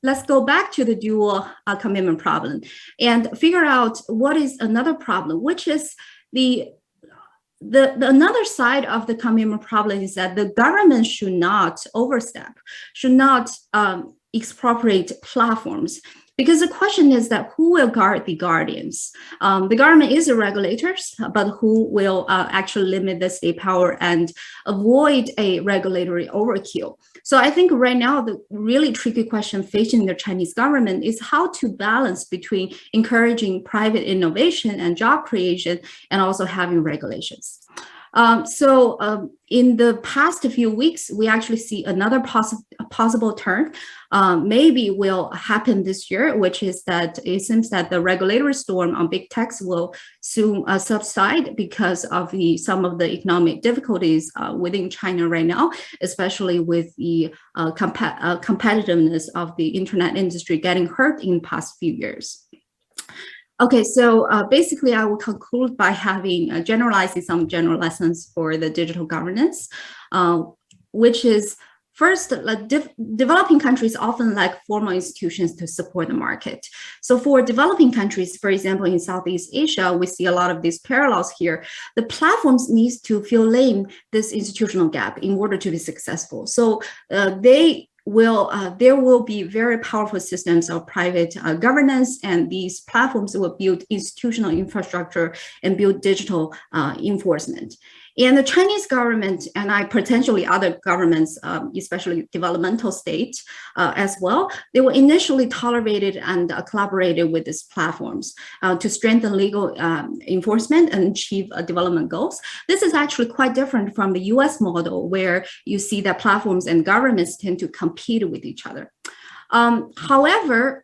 let's go back to the dual commitment problem and figure out what is another problem, which is the another side of the commitment problem is that the government should not overstep, should not expropriate platforms. Because the question is that who will guard the guardians? The government is the regulators, but who will actually limit the state power and avoid a regulatory overkill? So I think right now the really tricky question facing the Chinese government is how to balance between encouraging private innovation and job creation and also having regulations. In the past few weeks, we actually see another possible turn maybe will happen this year, which is that it seems that the regulatory storm on big techs will soon subside because of some of the economic difficulties within China right now, especially with the competitiveness of the internet industry getting hurt in the past few years. Okay, so basically I will conclude by having generalizing some general lessons for the digital governance, which is first, developing countries often lack formal institutions to support the market. So for developing countries, for example, in Southeast Asia, we see a lot of these parallels here. The platforms need to fill in this institutional gap in order to be successful. So there will be very powerful systems of private governance, and these platforms will build institutional infrastructure and build digital enforcement. And the Chinese government and potentially other governments, especially developmental states as well, they were initially tolerated and collaborated with these platforms to strengthen legal enforcement and achieve development goals. This is actually quite different from the US model, where you see that platforms and governments tend to compete with each other. However,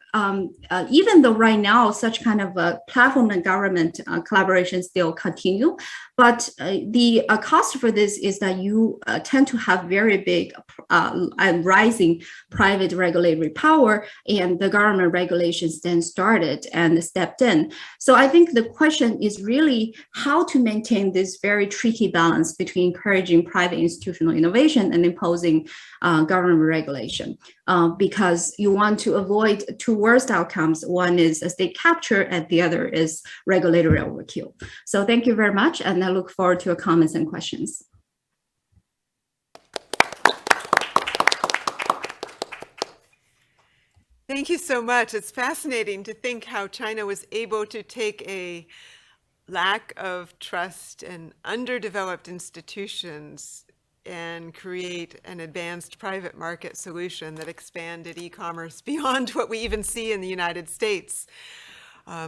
even though right now such kind of platform and government collaboration still continue, but the cost for this is that you tend to have very big and rising private regulatory power, and the government regulations then started and stepped in. So I think the question is really how to maintain this very tricky balance between encouraging private institutional innovation and imposing government regulation, because you want to avoid two worst outcomes. One is a state capture and the other is regulatory overkill. So thank you very much, and I look forward to your comments and questions. Thank you so much. It's fascinating to think how China was able to take a lack of trust and underdeveloped institutions and create an advanced private market solution that expanded e-commerce beyond what we even see in the United States.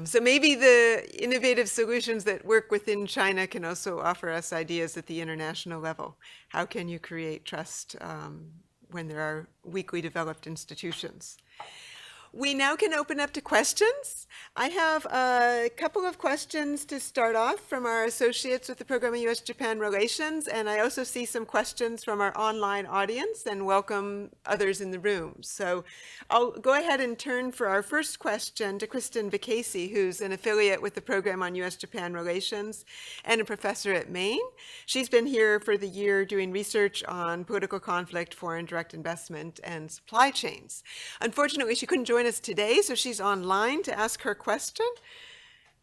So maybe the innovative solutions that work within China can also offer us ideas at the international level. How can you create trust when there are weakly developed institutions? We now can open up to questions. I have a couple of questions to start off from our associates with the program on U.S.-Japan relations, and I also see some questions from our online audience and welcome others in the room. So I'll go ahead and turn for our first question to Kristen Vicasi, who's an affiliate with the program on U.S.-Japan relations and a professor at Maine. She's been here for the year doing research on political conflict, foreign direct investment, and supply chains. Unfortunately, she couldn't join us today, so she's online to ask her question.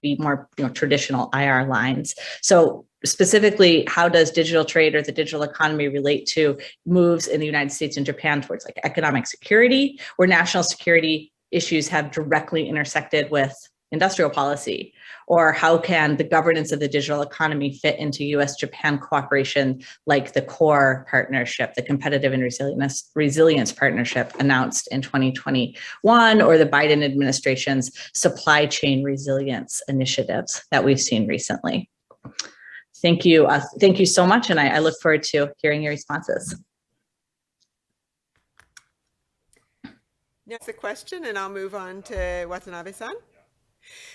Be more traditional IR lines. So specifically, how does digital trade or the digital economy relate to moves in the United States and Japan towards like economic security, where national security issues have directly intersected with industrial policy? Or how can the governance of the digital economy fit into US-Japan cooperation, like the CORE partnership, the Competitive and Resilience Partnership announced in 2021, or the Biden administration's supply chain resilience initiatives that we've seen recently? Thank you. Thank you so much. And I look forward to hearing your responses. Next question, and I'll move on to Watanabe-san.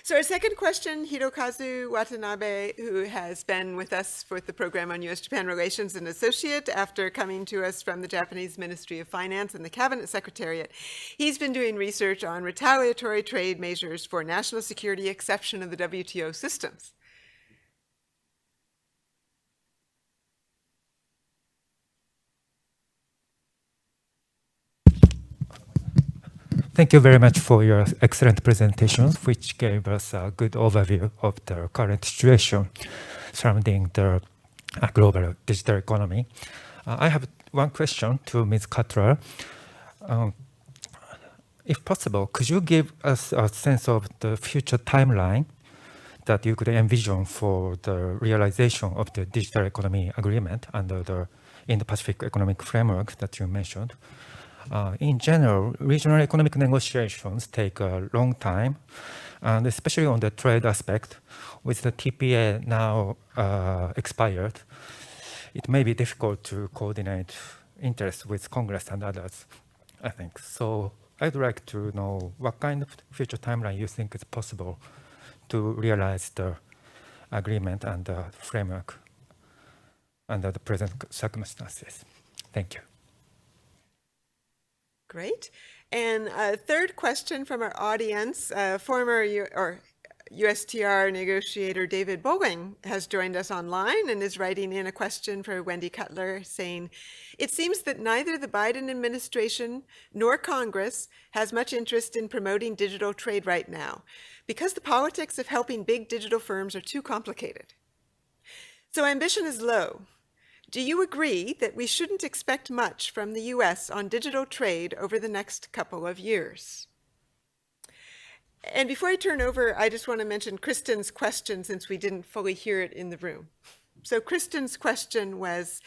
So our second question, Hirokazu Watanabe, who has been with us with the program on U.S.-Japan relations, an associate after coming to us from the Japanese Ministry of Finance and the Cabinet Secretariat. He's been doing research on retaliatory trade measures for national security exception of the WTO systems. Thank you very much for your excellent presentations, which gave us a good overview of the current situation surrounding the global digital economy. I have one question to Ms. Cutler. if possible, could you give us a sense of the future timeline that you could envision for the realization of the digital economy agreement under the Indo-Pacific Economic Framework that you mentioned? In general, regional economic negotiations take a long time, and especially on the trade aspect, with the TPA now expired, it may be difficult to coordinate interests with Congress and others, I think. So I'd like to know what kind of future timeline you think is possible to realize the agreement and the framework under the present circumstances. Thank you. Great. And a third question from our audience, former USTR negotiator David Bowling has joined us online and is writing in a question for Wendy Cutler saying, it seems that neither the Biden administration nor Congress has much interest in promoting digital trade right now because the politics of helping big digital firms are too complicated. So ambition is low. Do you agree that we shouldn't expect much from the US on digital trade over the next couple of years? And before I turn over, I just want to mention Kristen's question since we didn't fully hear it in the room. So Kristen's question was,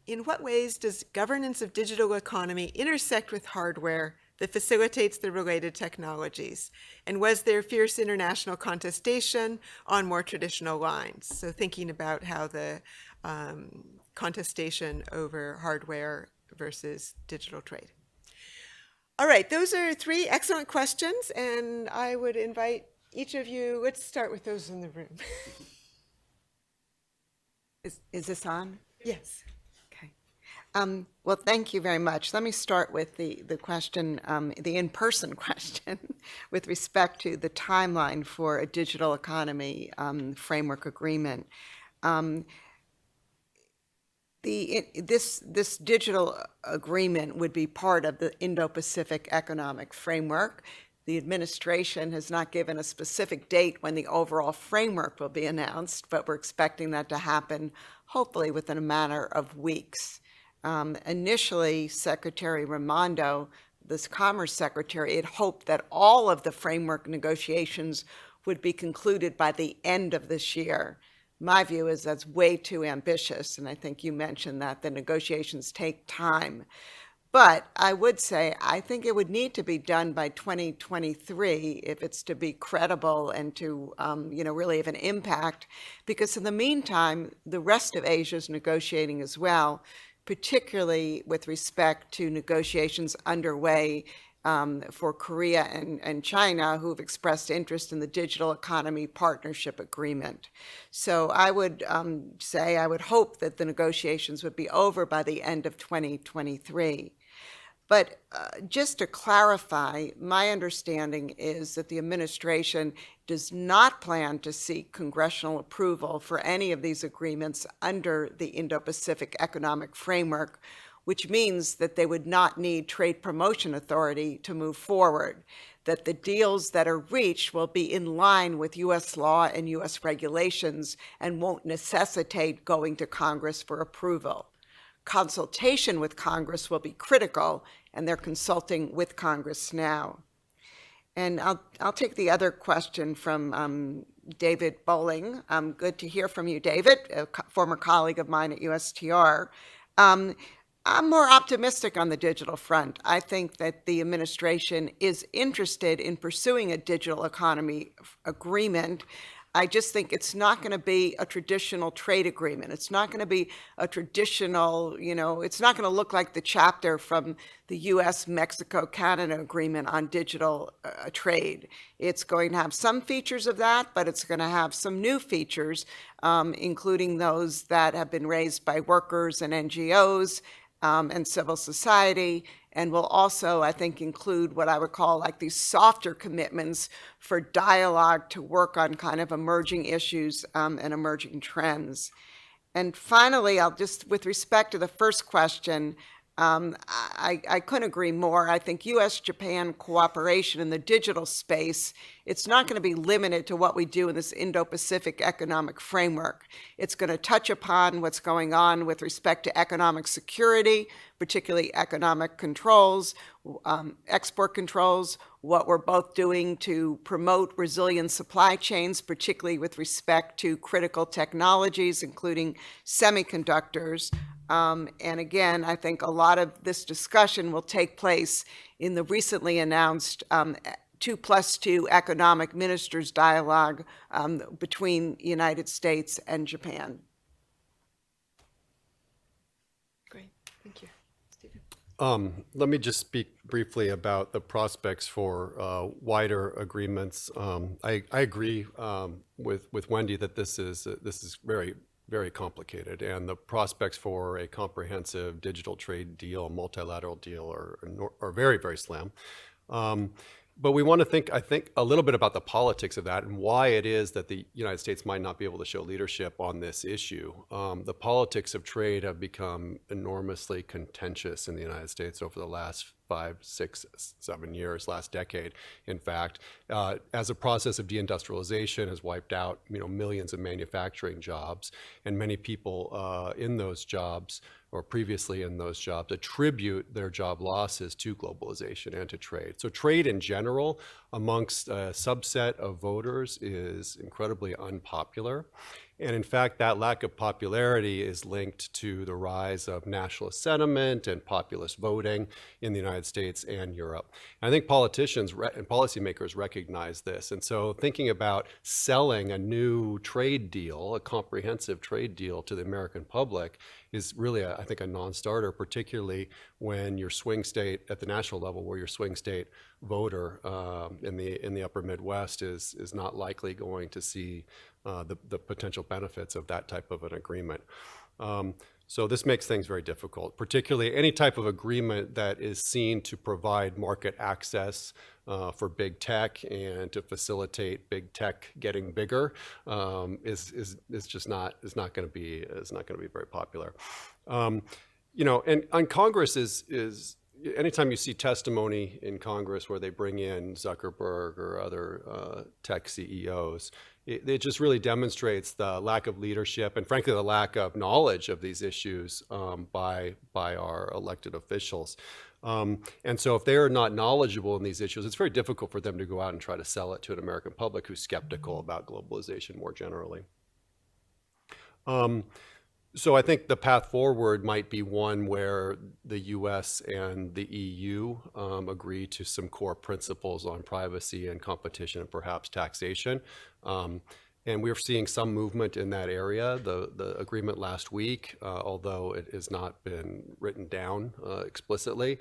in what ways does governance of digital economy intersect with hardware that facilitates the related technologies? And was there fierce international contestation on more traditional lines? So thinking about how the contestation over hardware versus digital trade. All right, those are three excellent questions, and I would invite each of you, let's start with those in the room. Is this on? Yes. Okay. Well, thank you very much. Let me start with the question, the in-person question, with respect to the timeline for a digital economy framework agreement. This digital agreement would be part of the Indo-Pacific Economic Framework. The administration has not given a specific date when the overall framework will be announced, but we're expecting that to happen hopefully within a matter of weeks. Initially, Secretary Raimondo, this Commerce Secretary, had hoped that all of the framework negotiations would be concluded by the end of this year. My view is that's way too ambitious, and I think you mentioned that the negotiations take time. But I would say I think it would need to be done by 2023 if it's to be credible and to really have an impact, because in the meantime, the rest of Asia is negotiating as well, particularly with respect to negotiations underway for Korea and China, who've expressed interest in the Digital Economy Partnership Agreement. So I would say I would hope that the negotiations would be over by the end of 2023. But just to clarify, my understanding is that the administration does not plan to seek congressional approval for any of these agreements under the Indo-Pacific Economic Framework, which means that they would not need trade promotion authority to move forward, that the deals that are reached will be in line with U.S. law and U.S. regulations and won't necessitate going to Congress for approval. Consultation with Congress will be critical, and they're consulting with Congress now. And I'll take the other question from David Bowling. Good to hear from you, David, a former colleague of mine at USTR. I'm more optimistic on the digital front. I think that the administration is interested in pursuing a digital economy agreement. I just think it's not going to be a traditional trade agreement. It's not going to be a traditional, it's not going to look like the chapter from the US-Mexico-Canada agreement on digital trade. It's going to have some features of that, but it's going to have some new features, including those that have been raised by workers and NGOs and civil society, and will also, I think, include what I would call like these softer commitments for dialogue to work on kind of emerging issues and emerging trends. And finally, I'll just, with respect to the first question, I couldn't agree more. I think U.S.-Japan cooperation in the digital space it's not going to be limited to what we do in this Indo-Pacific economic framework. It's going to touch upon what's going on with respect to economic security, particularly economic controls, export controls, what we're both doing to promote resilient supply chains, particularly with respect to critical technologies, including semiconductors. And again, I think a lot of this discussion will take place in the recently announced 2+2 economic ministers dialogue between the United States and Japan. Great, thank you. Stephen. Let me just speak briefly about the prospects for wider agreements. I agree with Wendy that this is very, very complicated, and the prospects for a comprehensive digital trade deal, multilateral deal, are very, very slim. But we want to think, I think, a little bit about the politics of that and why it is that the United States might not be able to show leadership on this issue. The politics of trade have become enormously contentious in the United States over the last 5, 6, 7 years, last decade, in fact, as a process of deindustrialization has wiped out, millions of manufacturing jobs, and many people in those jobs or previously in those jobs attribute their job losses to globalization and to trade. So trade in general amongst a subset of voters is incredibly unpopular. And in fact, that lack of popularity is linked to the rise of nationalist sentiment and populist voting in the United States and Europe. And I think politicians and policymakers recognize this. And so thinking about selling a new trade deal, a comprehensive trade deal to the American public is really, I think, a non-starter, particularly when your swing state at the national level, where your swing state voter in the upper Midwest is not likely going to see the potential benefits of that type of an agreement. So this makes things very difficult, particularly any type of agreement that is seen to provide market access for big tech and to facilitate big tech getting bigger is not going to be very popular. And Congress is anytime you see testimony in Congress where they bring in Zuckerberg or other tech CEOs, it just really demonstrates the lack of leadership and, frankly, the lack of knowledge of these issues by our elected officials. And so if they are not knowledgeable in these issues, it's very difficult for them to go out and try to sell it to an American public who's skeptical about globalization more generally. So I think the path forward might be one where the US and the EU agree to some core principles on privacy and competition and perhaps taxation. And we're seeing some movement in that area. The agreement last week, although it has not been written down explicitly,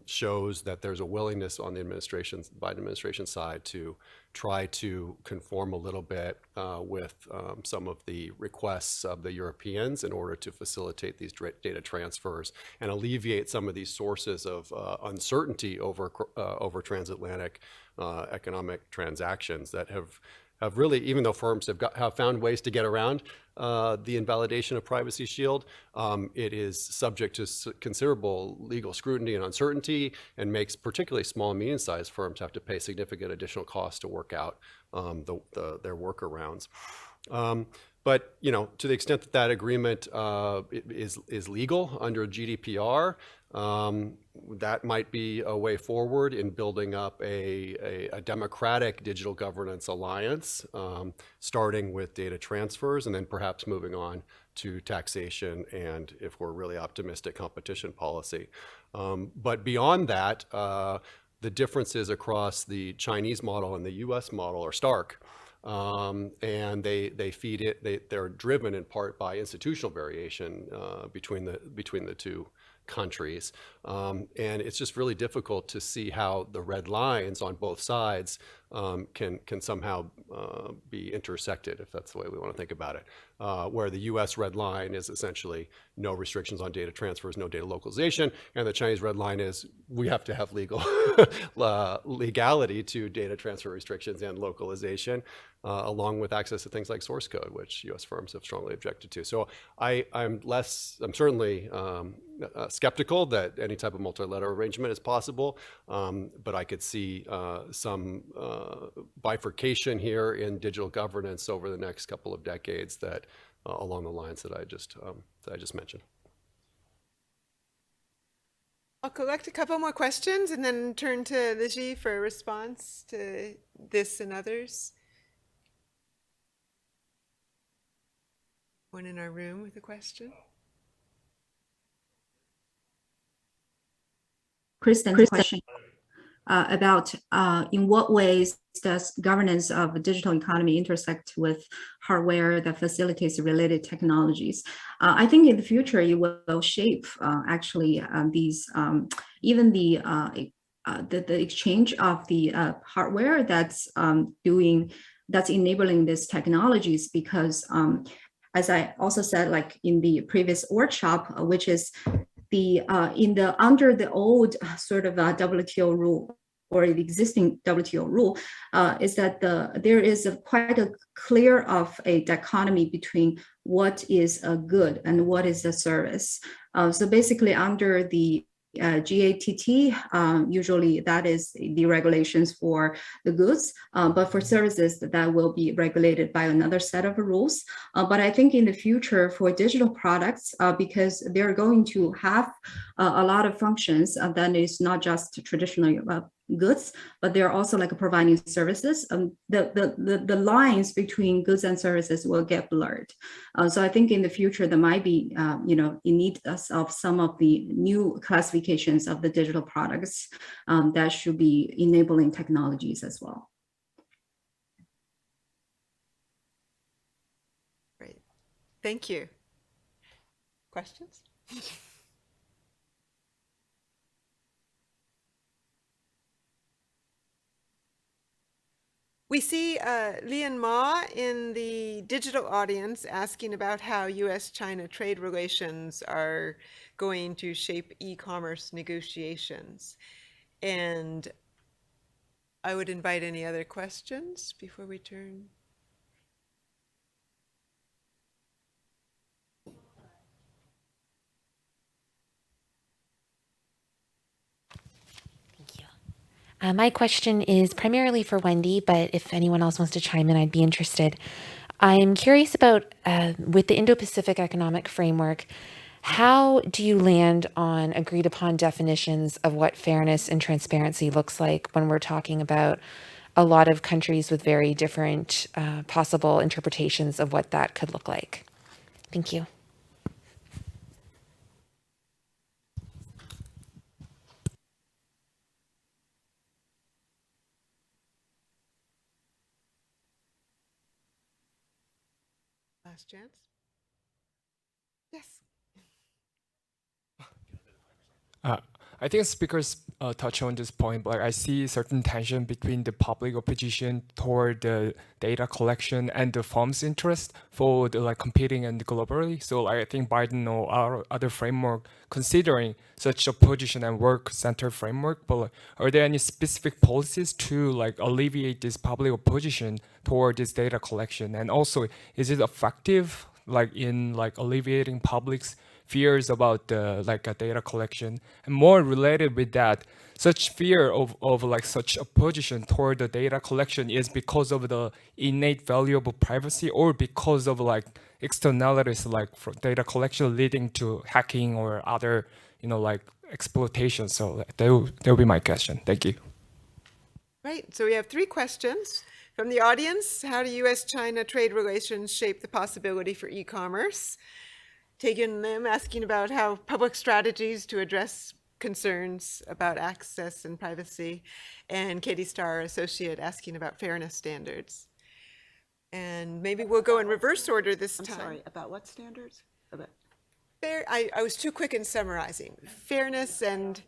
shows that there's a willingness on the Biden administration side to try to conform a little bit with some of the requests of the Europeans in order to facilitate these data transfers and alleviate some of these sources of uncertainty over transatlantic economic transactions that have really, even though firms have found ways to get around the invalidation of Privacy Shield, it is subject to considerable legal scrutiny and uncertainty, and makes particularly small and medium-sized firms have to pay significant additional costs to work out their workarounds. But to the extent that that agreement is legal under GDPR, that might be a way forward in building up a democratic digital governance alliance, starting with data transfers and then perhaps moving on to taxation and, if we're really optimistic, competition policy. But beyond that, the differences across the Chinese model and the US model are stark. And they feed it. They're driven in part by institutional variation between the two countries, and it's just really difficult to see how the red lines on both sides can somehow be intersected, if that's the way we want to think about it. Where the U.S. red line is essentially no restrictions on data transfers, no data localization, and the Chinese red line is we have to have legality to data transfer restrictions and localization, along with access to things like source code, which U.S. firms have strongly objected to. So I'm certainly skeptical that any type of multilateral arrangement is possible, but I could see some bifurcation here in digital governance over the next couple of decades that along the lines that I just mentioned. I'll collect a couple more questions and then turn to Lizhi for a response to this and others. One in our room with a question. Kristen's question about in what ways does governance of a digital economy intersect with hardware that facilitates related technologies? I think in the future it will shape actually these even the exchange of the hardware that's enabling these technologies, because as I also said, like in the previous workshop, which is the under the old sort of WTO rule or the existing WTO rule, is that there is quite a clear of a dichotomy between what is a good and what is a service. So basically, under the GATT, usually that is the regulations for the goods, but for services that will be regulated by another set of rules. But I think in the future for digital products, because they're going to have a lot of functions that is not just traditional goods, but they're also like providing services. The lines between goods and services will get blurred. So I think in the future there might be, in need of some of the new classifications of the digital products that should be enabling technologies as well. Great. Thank you. Questions? We see Lian Ma in the digital audience asking about how US-China trade relations are going to shape e-commerce negotiations. And I would invite any other questions before we turn. My question is primarily for Wendy, but if anyone else wants to chime in, I'd be interested. I'm curious about, with the Indo-Pacific Economic Framework, how do you land on agreed upon definitions of what fairness and transparency looks like when we're talking about a lot of countries with very different possible interpretations of what that could look like? Thank you. Last chance? Yes. I think speakers touch on this point, but I see certain tension between the public opposition toward the data collection and the firm's interest for the competing and globally. So I think Biden or our other framework considering such a position and work-centered framework. But are there any specific policies to alleviate this public opposition toward this data collection? And also, is it effective in alleviating public's fears about the data collection? And more related with that, such fear of such a position toward the data collection is because of the innate value of privacy, or because of externalities for data collection leading to hacking or other exploitation? So that will be my question. Thank you. Right. So we have 3 questions from the audience. How do US-China trade relations shape the possibility for e-commerce? Taking them asking about how public strategies to address concerns about access and privacy, and Katie Starr, associate, asking about fairness standards. And maybe we'll go in reverse order this time. I'm sorry, about what standards? About I was too quick in summarizing. Fairness and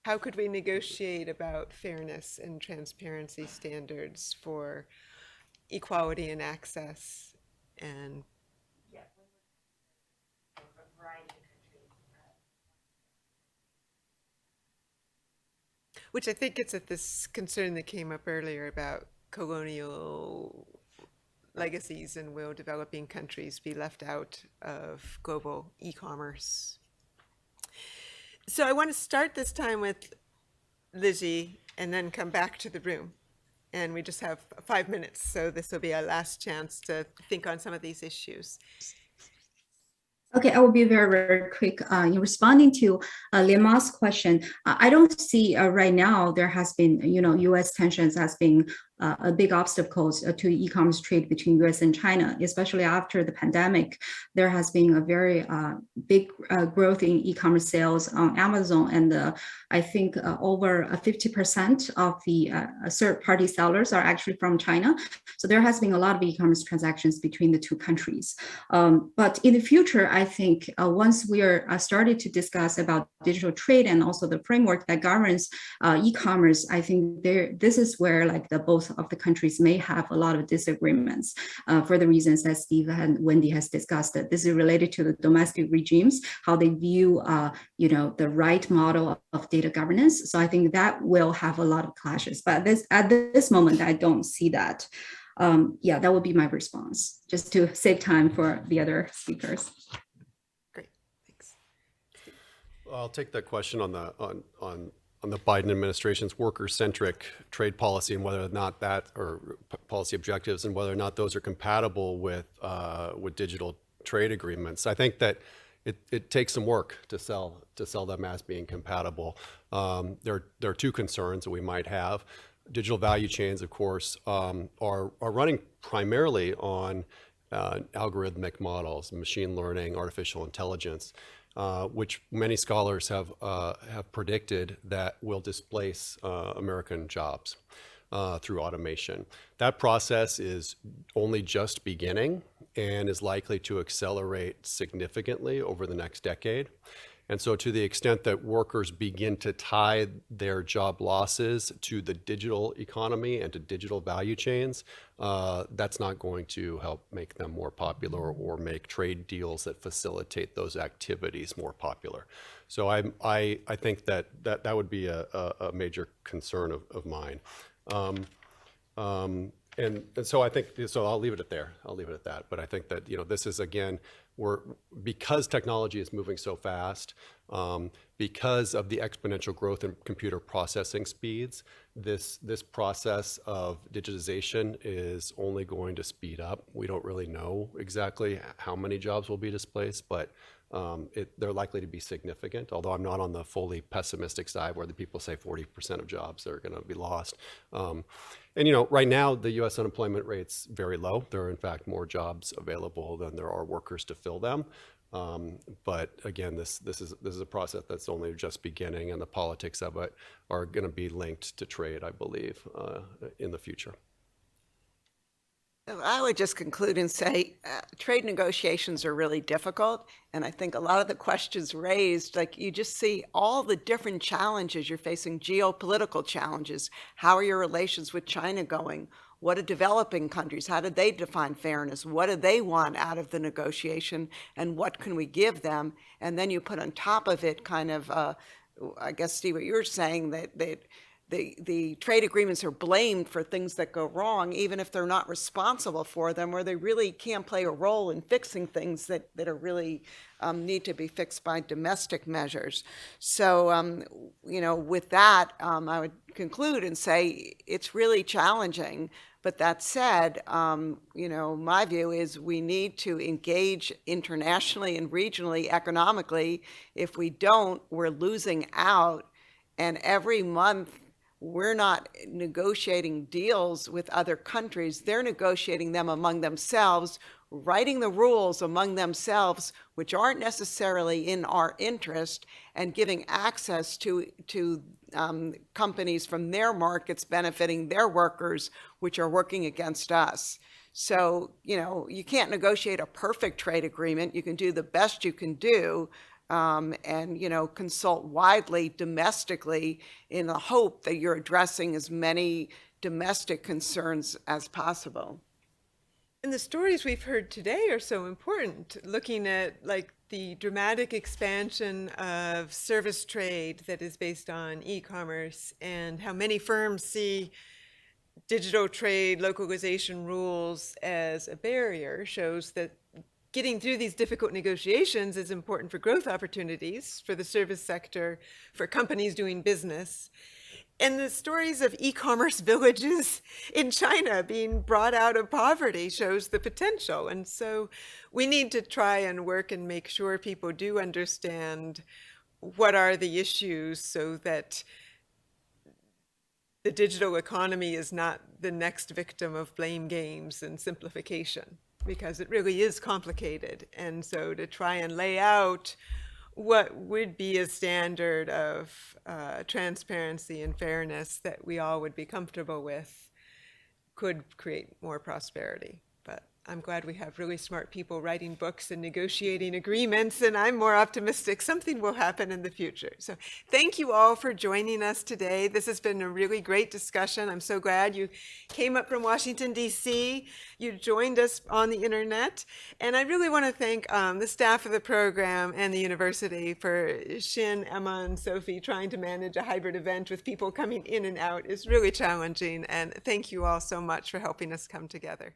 how could we negotiate about fairness and transparency standards for equality and access and which I think gets at this concern that came up earlier about colonial legacies, and will developing countries be left out of global e-commerce? So I want to start this time with Lizhi and then come back to the room. And we just have 5 minutes, so this will be our last chance to think on some of these issues. Okay, I will be very, very quick. In responding to Lima's question, I don't see right now there has been, U.S. tensions has been a big obstacle to e-commerce trade between U.S. and China, especially after the pandemic. There has been a very big growth in e-commerce sales on Amazon, and I think over 50% of the third-party sellers are actually from China. So there has been a lot of e-commerce transactions between the two countries. But in the future, I think once we are started to discuss about digital trade and also the framework that governs e-commerce, I think this is where like both of the countries may have a lot of disagreements for the reasons that Steve and Wendy has discussed. That this is related to the domestic regimes, how they view the right model of data governance. So I think that will have a lot of clashes. But at this moment, I don't see that. Yeah, that would be my response, just to save time for the other speakers. Great, thanks. I'll take that question on the Biden administration's worker-centric trade policy and whether or not that, or policy objectives, and whether or not those are compatible with digital trade agreements. I think that it takes some work to sell them as being compatible. There are two concerns that we might have. Digital value chains, of course, are running primarily on algorithmic models, machine learning, artificial intelligence, which many scholars have predicted that will displace American jobs through automation. That process is only just beginning and is likely to accelerate significantly over the next decade. And so to the extent that workers begin to tie their job losses to the digital economy and to digital value chains, that's not going to help make them more popular or make trade deals that facilitate those activities more popular. So I think that would be a major concern of mine. And so I think, so I'll leave it at there. I'll leave it at that. But I think that, this is, again, because technology is moving so fast, because of the exponential growth in computer processing speeds, this process of digitization is only going to speed up. We don't really know exactly how many jobs will be displaced, but they're likely to be significant, although I'm not on the fully pessimistic side where the people say 40% of jobs are going to be lost. And right now the U.S. unemployment rate's very low. There are in fact more jobs available than there are workers to fill them. But again, this is a process that's only just beginning, and the politics of it are going to be linked to trade, I believe, in the future. I would just conclude and say trade negotiations are really difficult. And I think a lot of the questions raised, like you just see all the different challenges you're facing, geopolitical challenges. How are your relations with China going? What are developing countries? How do they define fairness? What do they want out of the negotiation? And what can we give them? And then you put on top of it kind of, I guess, Steve, what you're saying, that the trade agreements are blamed for things that go wrong, even if they're not responsible for them, or they really can't play a role in fixing things that are really need to be fixed by domestic measures. So, with that, I would conclude and say it's really challenging. But that said, my view is we need to engage internationally and regionally, economically. If we don't, we're losing out. And every month, we're not negotiating deals with other countries. They're negotiating them among themselves, writing the rules among themselves, which aren't necessarily in our interest, and giving access to companies from their markets benefiting their workers, which are working against us. So, you can't negotiate a perfect trade agreement. You can do the best you can do. And consult widely domestically in the hope that you're addressing as many domestic concerns as possible. And the stories we've heard today are so important, looking at like the dramatic expansion of service trade that is based on e-commerce, and how many firms see digital trade localization rules as a barrier shows that getting through these difficult negotiations is important for growth opportunities, for the service sector, for companies doing business. And the stories of e-commerce villages in China being brought out of poverty shows the potential. And so we need to try and work and make sure people do understand what are the issues so that the digital economy is not the next victim of blame games and simplification, because it really is complicated. And so to try and lay out what would be a standard of transparency and fairness that we all would be comfortable with could create more prosperity. But I'm glad we have really smart people writing books and negotiating agreements, and I'm more optimistic something will happen in the future. So thank you all for joining us today. This has been a really great discussion. I'm so glad you came up from Washington, D.C. You joined us on the internet. And I really want to thank the staff of the program and the university for Shin, Emma, and Sophie trying to manage a hybrid event with people coming in and out is really challenging. And thank you all so much for helping us come together.